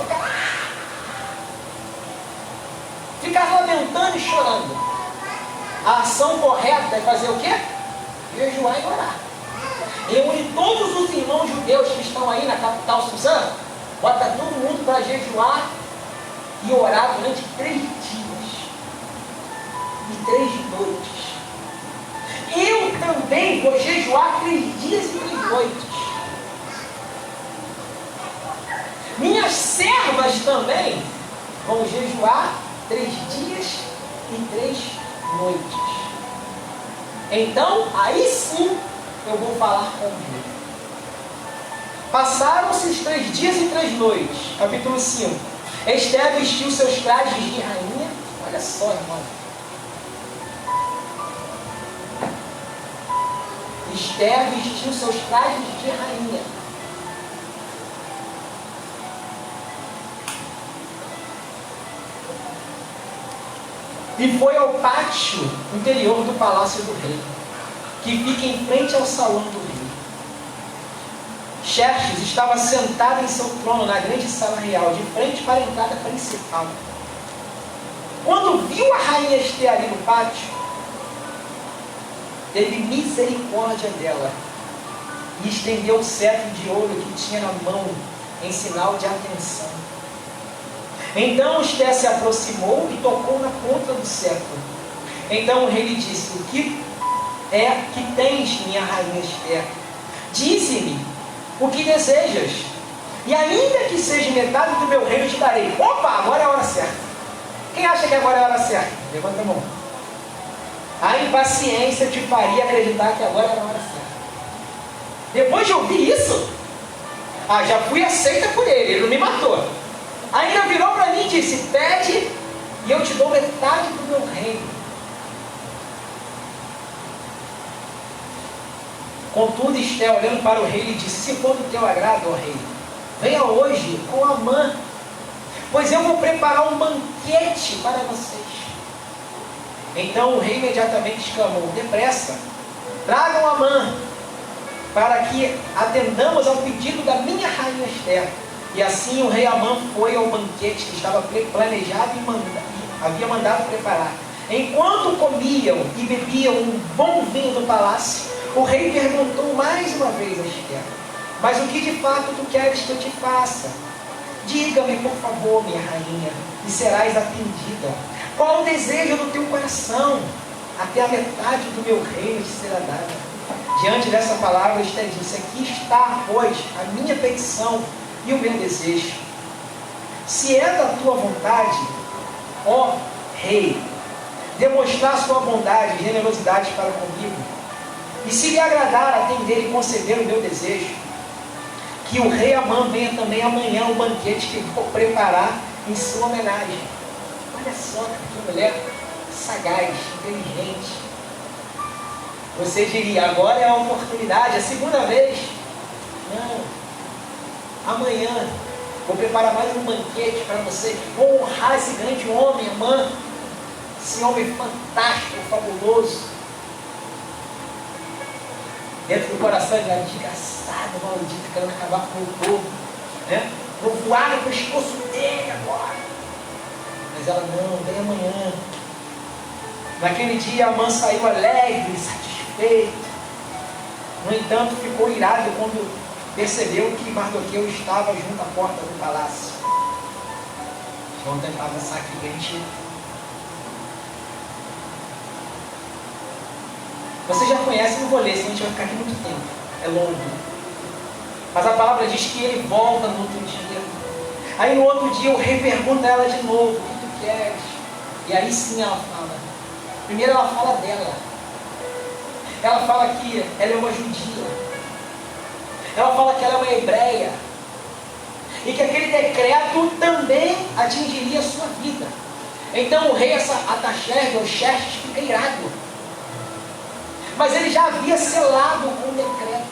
B: ficar lamentando e chorando. A ação correta é fazer o quê? Jejuar e orar. Reúne todos os irmãos judeus que estão aí na capital Suzã, bota todo mundo para jejuar e orar durante 3 dias e 3 noites. Eu também vou jejuar 3 dias e 3 noites. Minhas servas também vão jejuar 3 dias e 3 noites. Então, aí sim, eu vou falar com o rei. Passaram-se os 3 dias e 3 noites. Capítulo 5. Esther vestiu seus trajes de rainha. Olha só, irmão. Esther vestiu seus trajes de rainha. E foi ao pátio interior do palácio do rei, que fica em frente ao salão do rei. Xerxes estava sentado em seu trono na grande sala real, de frente para a entrada principal. Quando viu a rainha Esther ali no pátio, teve misericórdia dela e estendeu o cetro de ouro que tinha na mão, em sinal de atenção. Então Esther se aproximou e tocou na ponta do cetro. Então o rei lhe disse: o que é que tens, minha rainha Esther? Dize-me o que desejas, e ainda que seja metade do meu reino te darei. Opa, agora é a hora certa. Quem acha que agora é a hora certa? Levanta a mão. A impaciência te faria acreditar que agora era a hora certa. Depois de ouvir isso, já fui aceita por ele não me matou. Ainda virou para mim e disse: pede e eu te dou metade do meu reino. Contudo, Esther, olhando para o rei, lhe disse: se for do teu agrado, ó rei, venha hoje com Amã, pois eu vou preparar um banquete para vocês. Então o rei imediatamente exclamou: depressa, tragam Amã, para que atendamos ao pedido da minha rainha Esther. E assim o rei Amã foi ao banquete que estava planejado e havia mandado preparar. Enquanto comiam e bebiam um bom vinho do palácio, o rei perguntou mais uma vez a Esther: mas o que de fato tu queres que eu te faça? Diga-me, por favor, minha rainha, e serás atendida. Qual o desejo do teu coração? Até a metade do meu reino te será dada. Diante dessa palavra, Esther disse: aqui está, pois, a minha petição e o meu desejo. Se é da tua vontade, ó rei, demonstrar sua bondade e generosidade para comigo, e se lhe agradar atender e conceder o meu desejo, que o rei Amã venha também amanhã ao banquete que vou preparar em sua homenagem. Olha só que mulher sagaz, inteligente. Você diria: agora é a oportunidade, a segunda vez. Não, amanhã vou preparar mais um banquete para você. Vou honrar esse grande homem, Amã, esse homem fantástico, fabuloso. Dentro do coração de desgraçado, maldito, querendo acabar com o povo, né? Vou voar no pescoço dele agora. Mas ela: não, vem amanhã. Naquele dia Amã saiu alegre, satisfeito. No entanto, ficou irado quando percebeu que Mardoqueu estava junto à porta do palácio. Vamos tentar avançar aqui para a gente. Você já conhece, não vou ler, senão a gente vai ficar aqui muito tempo. É longo. Mas a palavra diz que ele volta no outro dia. Aí no outro dia o rei pergunta a ela de novo: o que tu queres? E aí sim ela fala. Primeiro ela fala dela. Ela fala que ela é uma judia. Ela fala que ela é uma hebreia. E que aquele decreto também atingiria a sua vida. Então o rei Artaxerxes, ou Xerxes, fica irado. Mas ele já havia selado um decreto.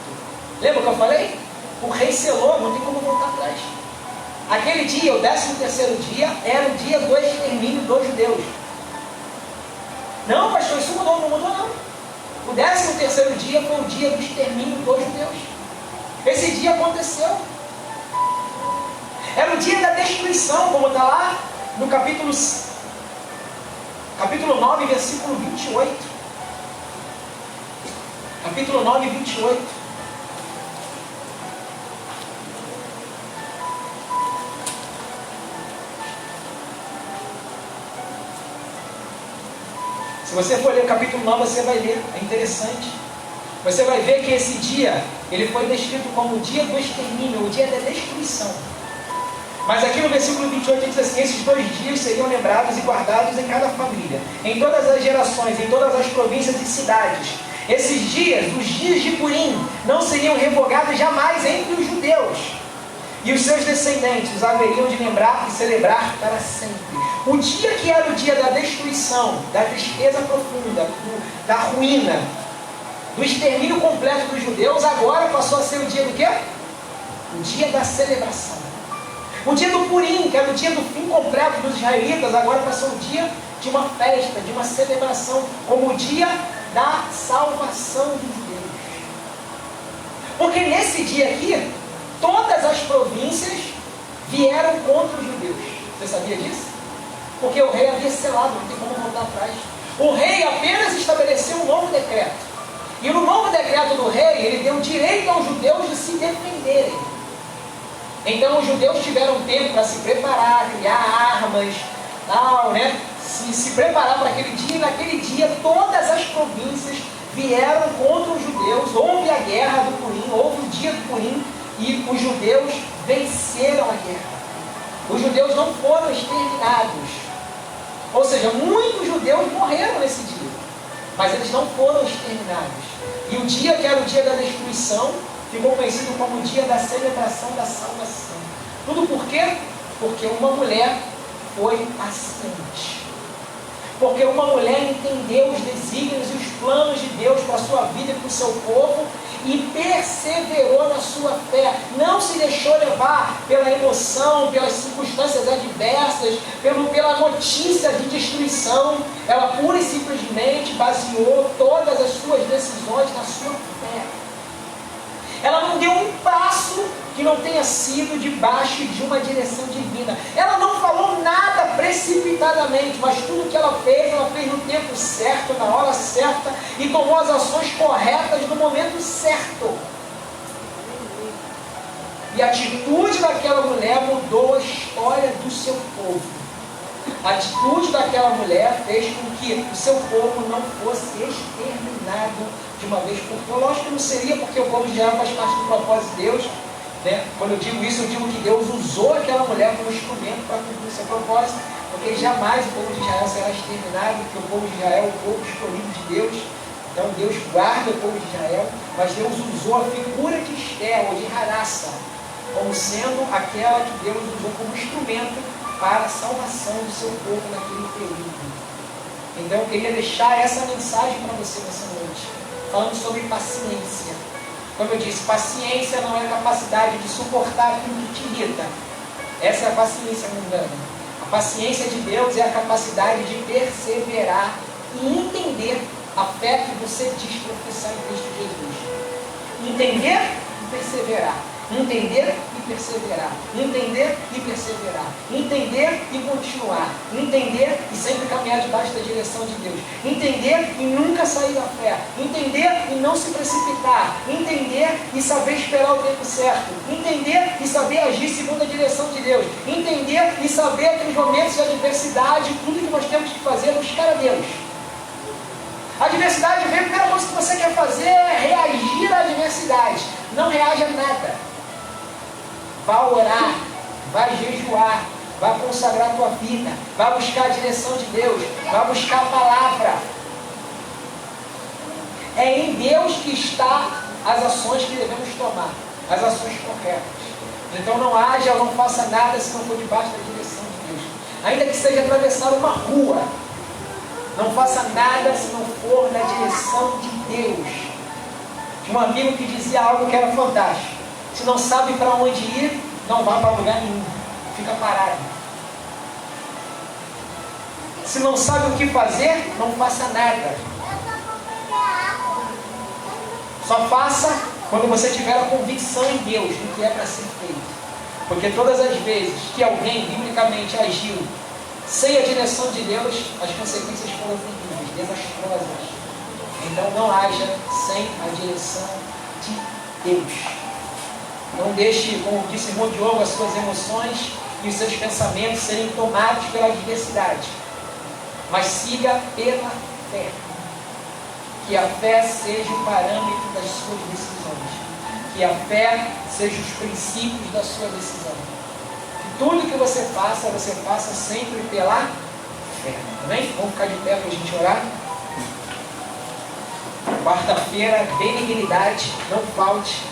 B: Lembra que eu falei? O rei selou, não tem como voltar atrás. Aquele dia, o 13º dia, era o dia do extermínio dos judeus. Não, pastor, isso mudou, não mudou não. O 13º dia foi o dia do extermínio dos judeus. Esse dia aconteceu. Era o dia da destruição, como está lá no capítulo 9, versículo 28. Capítulo 9, 28. Se você for ler o capítulo 9, você vai ler, é interessante. Você vai ver que esse dia, ele foi descrito como o dia do extermínio, o dia da destruição. Mas aqui no versículo 28 diz assim: esses 2 dias seriam lembrados e guardados em cada família, em todas as gerações, em todas as províncias e cidades. Esses dias, os dias de Purim, não seriam revogados jamais entre os judeus. E os seus descendentes os haveriam de lembrar e celebrar para sempre. O dia que era o dia da destruição, da tristeza profunda, da ruína, do extermínio completo dos judeus, agora passou a ser o dia do quê? O dia da celebração. O dia do Purim, que era o dia do fim completo dos israelitas, agora passou o dia de uma festa, de uma celebração, como o dia da salvação dos judeus. Porque nesse dia aqui, todas as províncias vieram contra os judeus. Você sabia disso? Porque o rei havia selado, não tem como voltar atrás. O rei apenas estabeleceu um novo decreto. E no novo decreto do rei, ele deu direito aos judeus de se defenderem. Então os judeus tiveram tempo para se preparar, criar armas, tal, né? Se preparar para aquele dia, e naquele dia todas as províncias vieram contra os judeus, houve a guerra do Purim, houve o dia do Purim, e os judeus venceram a guerra. Os judeus não foram exterminados. Ou seja, muitos judeus morreram nesse dia, mas eles não foram exterminados. E o dia que era o dia da destruição, ficou conhecido como o dia da celebração da salvação. Tudo por quê? Porque uma mulher foi paciente. Porque uma mulher entendeu os desígnios e os planos de Deus para a sua vida e para o seu povo e perseverou na sua fé. Não se deixou levar pela emoção, pelas circunstâncias adversas, pela notícia de destruição. Ela pura e simplesmente baseou todas as suas decisões na sua fé. Ela não deu um passo que não tenha sido debaixo de uma direção divina. Ela não falou nada precipitadamente, mas tudo que ela fez no tempo certo, na hora certa, e tomou as ações corretas no momento certo. E a atitude daquela mulher mudou a história do seu povo. A atitude daquela mulher fez com que o seu povo não fosse exterminado de uma vez por todas. Lógico que não seria, porque o povo de Israel faz parte do propósito de Deus, né? Quando eu digo isso, eu digo que Deus usou aquela mulher como instrumento para cumprir o seu propósito, porque jamais o povo de Israel será exterminado, porque o povo de Israel é o povo escolhido de Deus. Então Deus guarda o povo de Israel, mas Deus usou a figura de Esther, ou de Hadassah, como sendo aquela que Deus usou como instrumento para a salvação do seu povo naquele período. Então eu queria deixar essa mensagem para você nessa noite, falando sobre paciência. Como eu disse, paciência não é a capacidade de suportar aquilo que te irrita. Essa é a paciência mundana. A paciência de Deus é a capacidade de perseverar e entender a fé que você diz professar em Cristo Jesus. Entender e perseverar. Entender e perseverar. Entender e perseverar. Entender e continuar. Entender e sempre caminhar debaixo da direção de Deus. Entender e nunca sair da fé. Entender e não se precipitar. Entender e saber esperar o tempo certo. Entender e saber agir segundo a direção de Deus. Entender e saber que nos momentos de adversidade, tudo que nós temos que fazer é buscar a Deus. A adversidade vem, a primeira coisa que você quer fazer é reagir à adversidade. Não reaja a nada. Vá orar, vai jejuar, vai consagrar a tua vida, vai buscar a direção de Deus, vai buscar a palavra. É em Deus que está as ações que devemos tomar, as ações corretas. Então não haja, não faça nada se não for debaixo da direção de Deus. Ainda que seja atravessar uma rua, não faça nada se não for na direção de Deus. Tinha um amigo que dizia algo que era fantástico. Se não sabe para onde ir, não vá para lugar nenhum. Fica parado. Se não sabe o que fazer, não faça nada. Só faça quando você tiver a convicção em Deus do que é para ser feito. Porque todas as vezes que alguém biblicamente agiu sem a direção de Deus, as consequências foram terríveis, desastrosas. Então não haja sem a direção de Deus. Não deixe, como disse o irmão Diogo, as suas emoções e os seus pensamentos serem tomados pela adversidade. Mas siga pela fé. Que a fé seja o parâmetro das suas decisões. Que a fé seja os princípios da sua decisão. Que tudo que você faça sempre pela fé. Amém? Vamos ficar de pé para a gente orar. Quarta-feira, benignidade, não falte.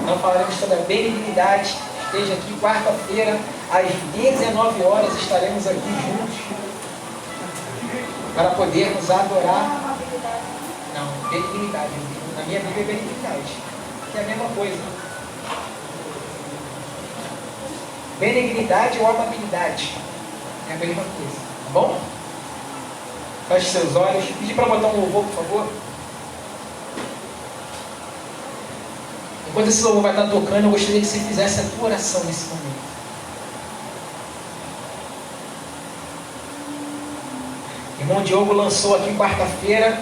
B: Não falaremos sobre a benignidade. Esteja aqui quarta-feira, às 19 horas, estaremos aqui juntos para podermos adorar. Não, benignidade. Na minha Bíblia é benignidade, que é a mesma coisa. Benignidade ou amabilidade é a mesma coisa, tá bom? Feche seus olhos. Pedi para botar um louvor, por favor. Enquanto esse louvor vai estar tocando, eu gostaria que você fizesse a tua oração nesse momento. O irmão Diogo lançou aqui quarta-feira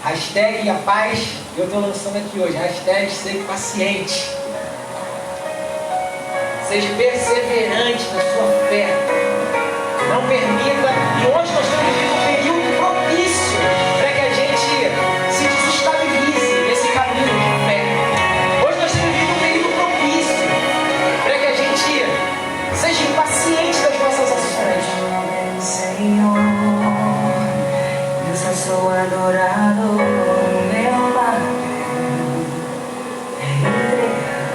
B: Hashtag a paz, eu estou lançando aqui hoje. Hashtag ser paciente. Seja perseverante na sua fé. Não permita. E hoje nós estamos vivendo um período propício para que a gente se desestabilize nesse caminho de fé. Hoje nós estamos vivendo um período propício para que a gente seja impaciente das nossas ações.
C: Senhor, eu só sou adorado, meu lar é entregar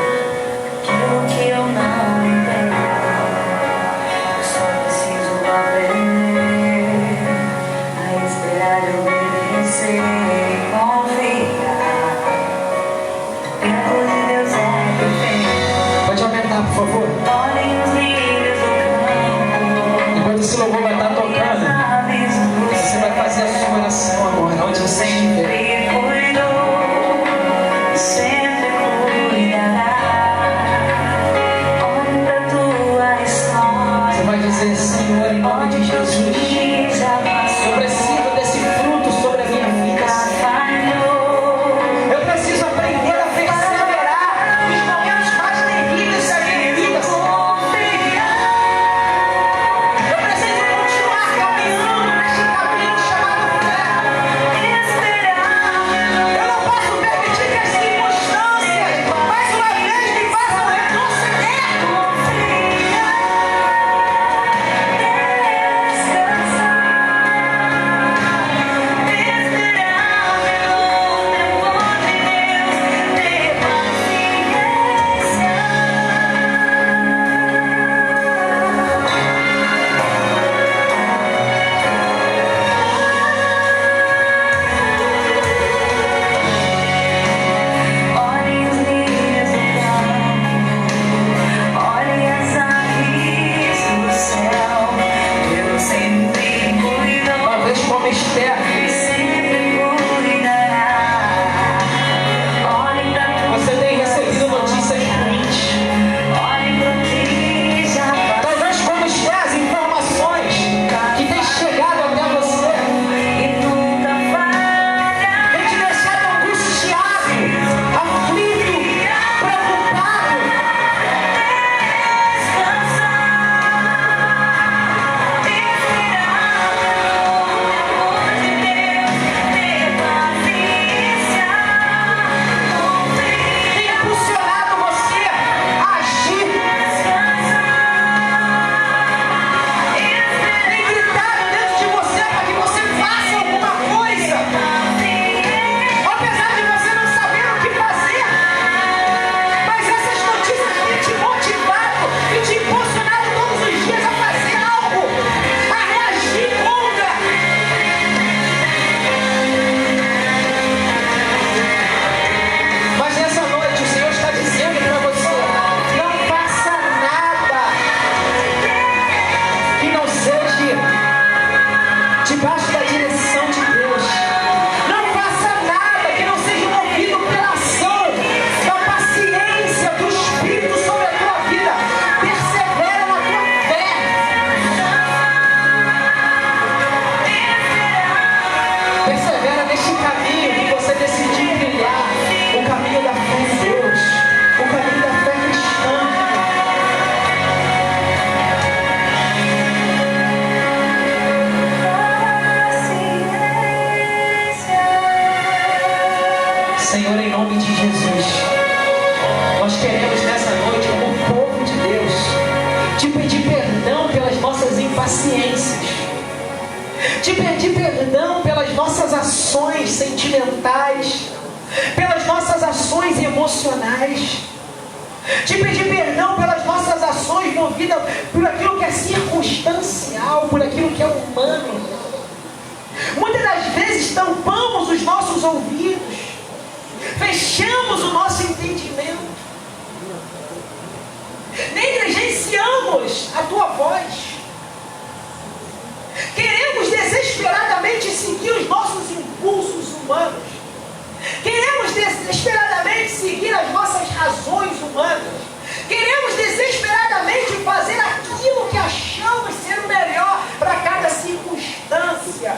C: aquilo que eu não entendo. Eu só preciso aprender a esperar, obedecer e confiar. O tempo de Deus é perfeito.
B: Pode aumentar, por favor.
C: Olhem os lírios do campo.
B: Enquanto esse louvor vai estar tocando, você vai fazer a sua oração agora, onde você estiver.
C: Sempre cuidou, sempre cuidará. Olhe pra tua história.
B: Você vai dizer: Senhor, em nome de Jesus, eu preciso desse fruto sobre a minha vida. Eu preciso aprender a perseverar nos momentos mais terríveis da minha vida. Eu preciso continuar caminhando neste caminho chamado fé. Eu não posso permitir que as circunstâncias, mais uma vez, me façam retroceder.
C: Olhem os lírios do campo, olhem as aves do céu. Deus sempre cuidou
B: Uma vez como Esther,
C: e sempre cuidará. Olhem pra tua
B: você tem recebido notícias ruins.
C: olhem pro que já passou
B: Talvez como Esther, as informações que têm chegado até você
C: e nunca falha.
B: têm te deixado angustiado, aflito, preocupado. Tem impulsionado você a agir. Tem gritado dentro de você para que você faça alguma coisa. Apesar de você não saber o que fazer. Mas essas notícias têm te motivado e te impulsionado todos os dias a fazer algo, a reagir contra. Mas nessa noite o Senhor está dizendo para você: não faça nada que não seja debaixo da direção de Deus. Não faça nada que não seja movido pela ação da paciência do Espírito sobre a tua vida. Persevera na tua fé. Persevera neste caminho que você decidiu trilhar. O caminho da fé em Deus. O caminho da fé cristã. Senhor, em nome de Jesus, nós queremos nessa noite, como povo de Deus, te pedir perdão pelas nossas impaciências, te pedir perdão pelas nossas ações sentimentais, pelas nossas ações emocionais, te pedir perdão pelas nossas ações movidas por aquilo que é circunstancial, por aquilo que é humano. Muitas das vezes tampamos os nossos ouvidos, fechamos o nosso entendimento, negligenciamos a tua voz, queremos desesperadamente seguir os nossos impulsos humanos, queremos desesperadamente seguir as nossas razões humanas, queremos desesperadamente fazer aquilo que achamos ser o melhor para cada circunstância.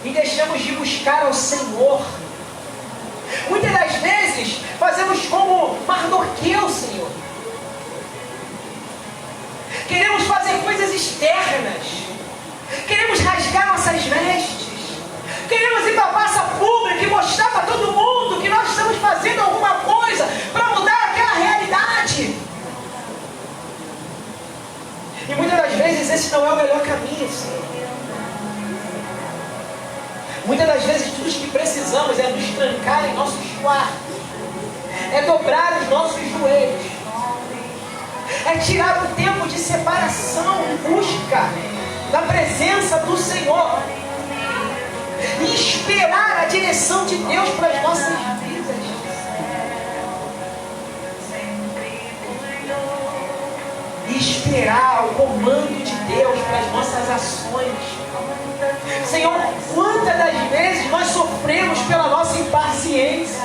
B: E deixamos de buscar ao Senhor. Muitas das vezes fazemos como Mardoqueu, Senhor. Queremos fazer coisas externas. Queremos rasgar nossas vestes. Queremos ir para a praça pública e mostrar para todo mundo que nós estamos fazendo alguma coisa para mudar aquela realidade. E muitas das vezes esse não é o melhor caminho, Senhor. Muitas das vezes tudo que precisamos é nos trancar em nossos quartos. É dobrar os nossos joelhos. É tirar um tempo de separação e busca da presença do Senhor. E esperar a direção de Deus para as nossas vidas. E esperar o comando de Deus para as nossas ações. Senhor, quantas das vezes nós sofremos pela nossa impaciência?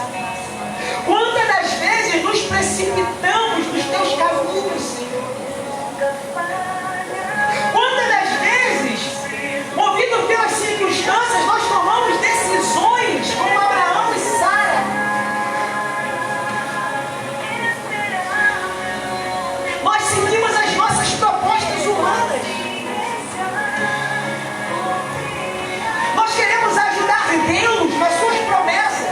B: Quantas das vezes nos precipitamos nos teus caminhos, Senhor? Quantas das vezes, movidos pelas circunstâncias, nós tomamos decisões como Abraão e Sara? Nós seguimos as nossas propostas humanas. Nós queremos ajudar Deus nas suas promessas.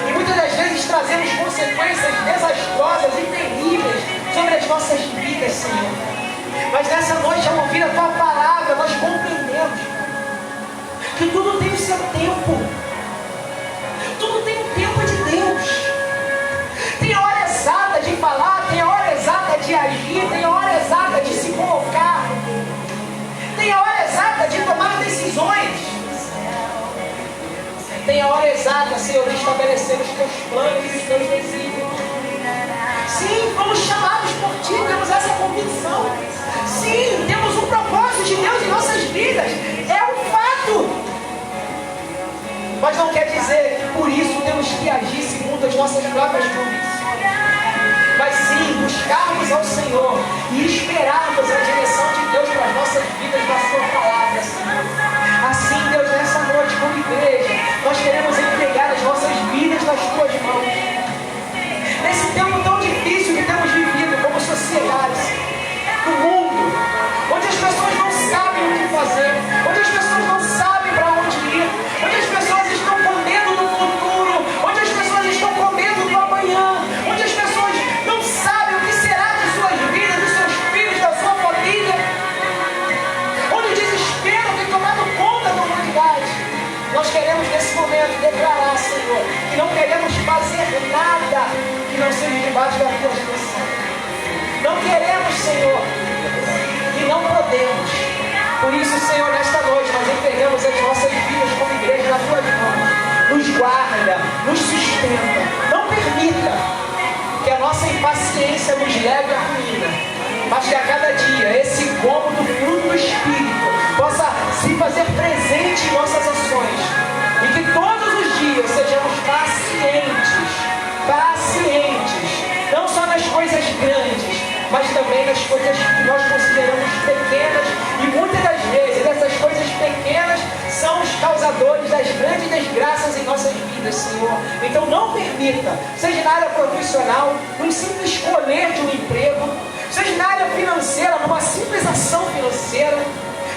B: E muitas das vezes trazemos consequências desastrosas e terríveis sobre as nossas vidas, Senhor. Mas nessa noite, ao ouvir a Tua palavra, nós compreendemos que tudo tem o seu tempo. Tudo tem o tempo de Deus. Tem a hora exata de falar, tem a hora exata de agir, tem a hora exata de se colocar. Tem a hora exata de tomar decisões. Tem a hora exata, Senhor, de estabelecer os Teus planos e os Teus desígnios. Sim, fomos chamados por Ti, temos essa convicção. Sim, temos um propósito de Deus em nossas vidas. É um fato. Mas não quer dizer que por isso temos que agir segundo as nossas próprias convicções. Mas sim, buscarmos ao Senhor e esperarmos a direção de Deus para as nossas vidas na Sua palavra, Senhor. Assim, Deus, nessa noite, como igreja, nós queremos entregar as nossas vidas nas Tuas mãos. Nesse tempo tão difícil que temos vivido como sociedade, no mundo, onde as pessoas não sabem o que fazer, onde as pessoas não sabem para onde ir, onde as pessoas estão com medo do futuro, onde as pessoas estão com medo do amanhã, onde as pessoas não sabem o que será de suas vidas, dos seus filhos, da sua família, onde o desespero tem tomado conta da humanidade. Nós queremos nesse momento declarar, Senhor, que não queremos fazer nada que não seja debaixo da Tua direção. Não queremos, Senhor, e não podemos. Por isso, Senhor, nesta noite nós entregamos as nossas vidas como igreja na Tua mão. Nos guarda, nos sustenta. Não permita que a nossa impaciência nos leve à ruína, mas que a cada dia esse gomo do fruto do Espírito possa se fazer presente em nossas ações. E que todos os dias sejamos pacientes, não só nas coisas grandes, mas também nas coisas que nós consideramos pequenas, e muitas das vezes essas coisas pequenas são os causadores das grandes desgraças em nossas vidas, Senhor. Então não permita, seja na área profissional, num simples escolher de um emprego, seja na área financeira, numa simples ação financeira,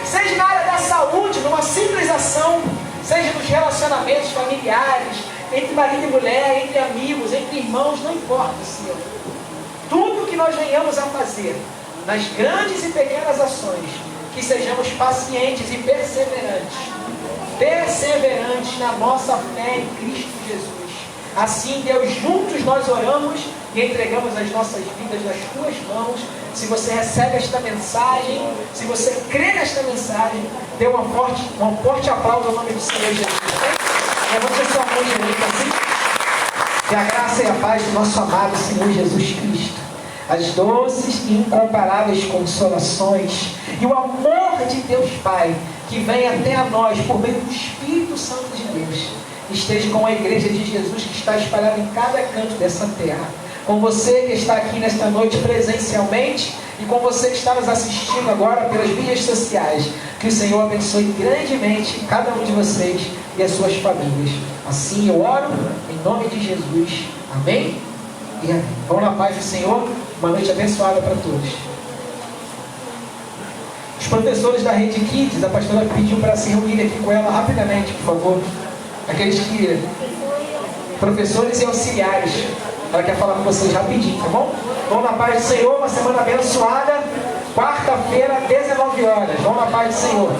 B: seja na área da saúde, numa simples ação, seja nos relacionamentos familiares, entre marido e mulher, entre amigos, entre irmãos, não importa, Senhor. Tudo que nós venhamos a fazer, nas grandes e pequenas ações, que sejamos pacientes e perseverantes na nossa fé em Cristo Jesus. Assim, Deus, juntos nós oramos e entregamos as nossas vidas nas Tuas mãos. Se você recebe esta mensagem, se você crê nesta mensagem, dê um forte aplauso ao nome do Senhor Jesus. Levante a sua mão direita assim. Que a graça e a paz do nosso amado Senhor Jesus Cristo, as doces e incomparáveis consolações e o amor de Deus Pai, que vem até a nós por meio do Espírito Santo de Deus, esteja com a igreja de Jesus que está espalhada em cada canto dessa terra, com você que está aqui nesta noite presencialmente e com você que está nos assistindo agora pelas mídias sociais. Que o Senhor abençoe grandemente cada um de vocês e as suas famílias. Assim eu oro em nome de Jesus. Amém? E amém. Vamos na paz do Senhor. Uma noite abençoada para todos. Os professores da Rede Kids, a pastora pediu para se reunir aqui com ela rapidamente, por favor. Aqueles que... professores e auxiliares. Ela quer falar com vocês rapidinho, tá bom? Vamos na paz do Senhor, uma semana abençoada. Quarta-feira, 19 horas. Vamos na paz do Senhor.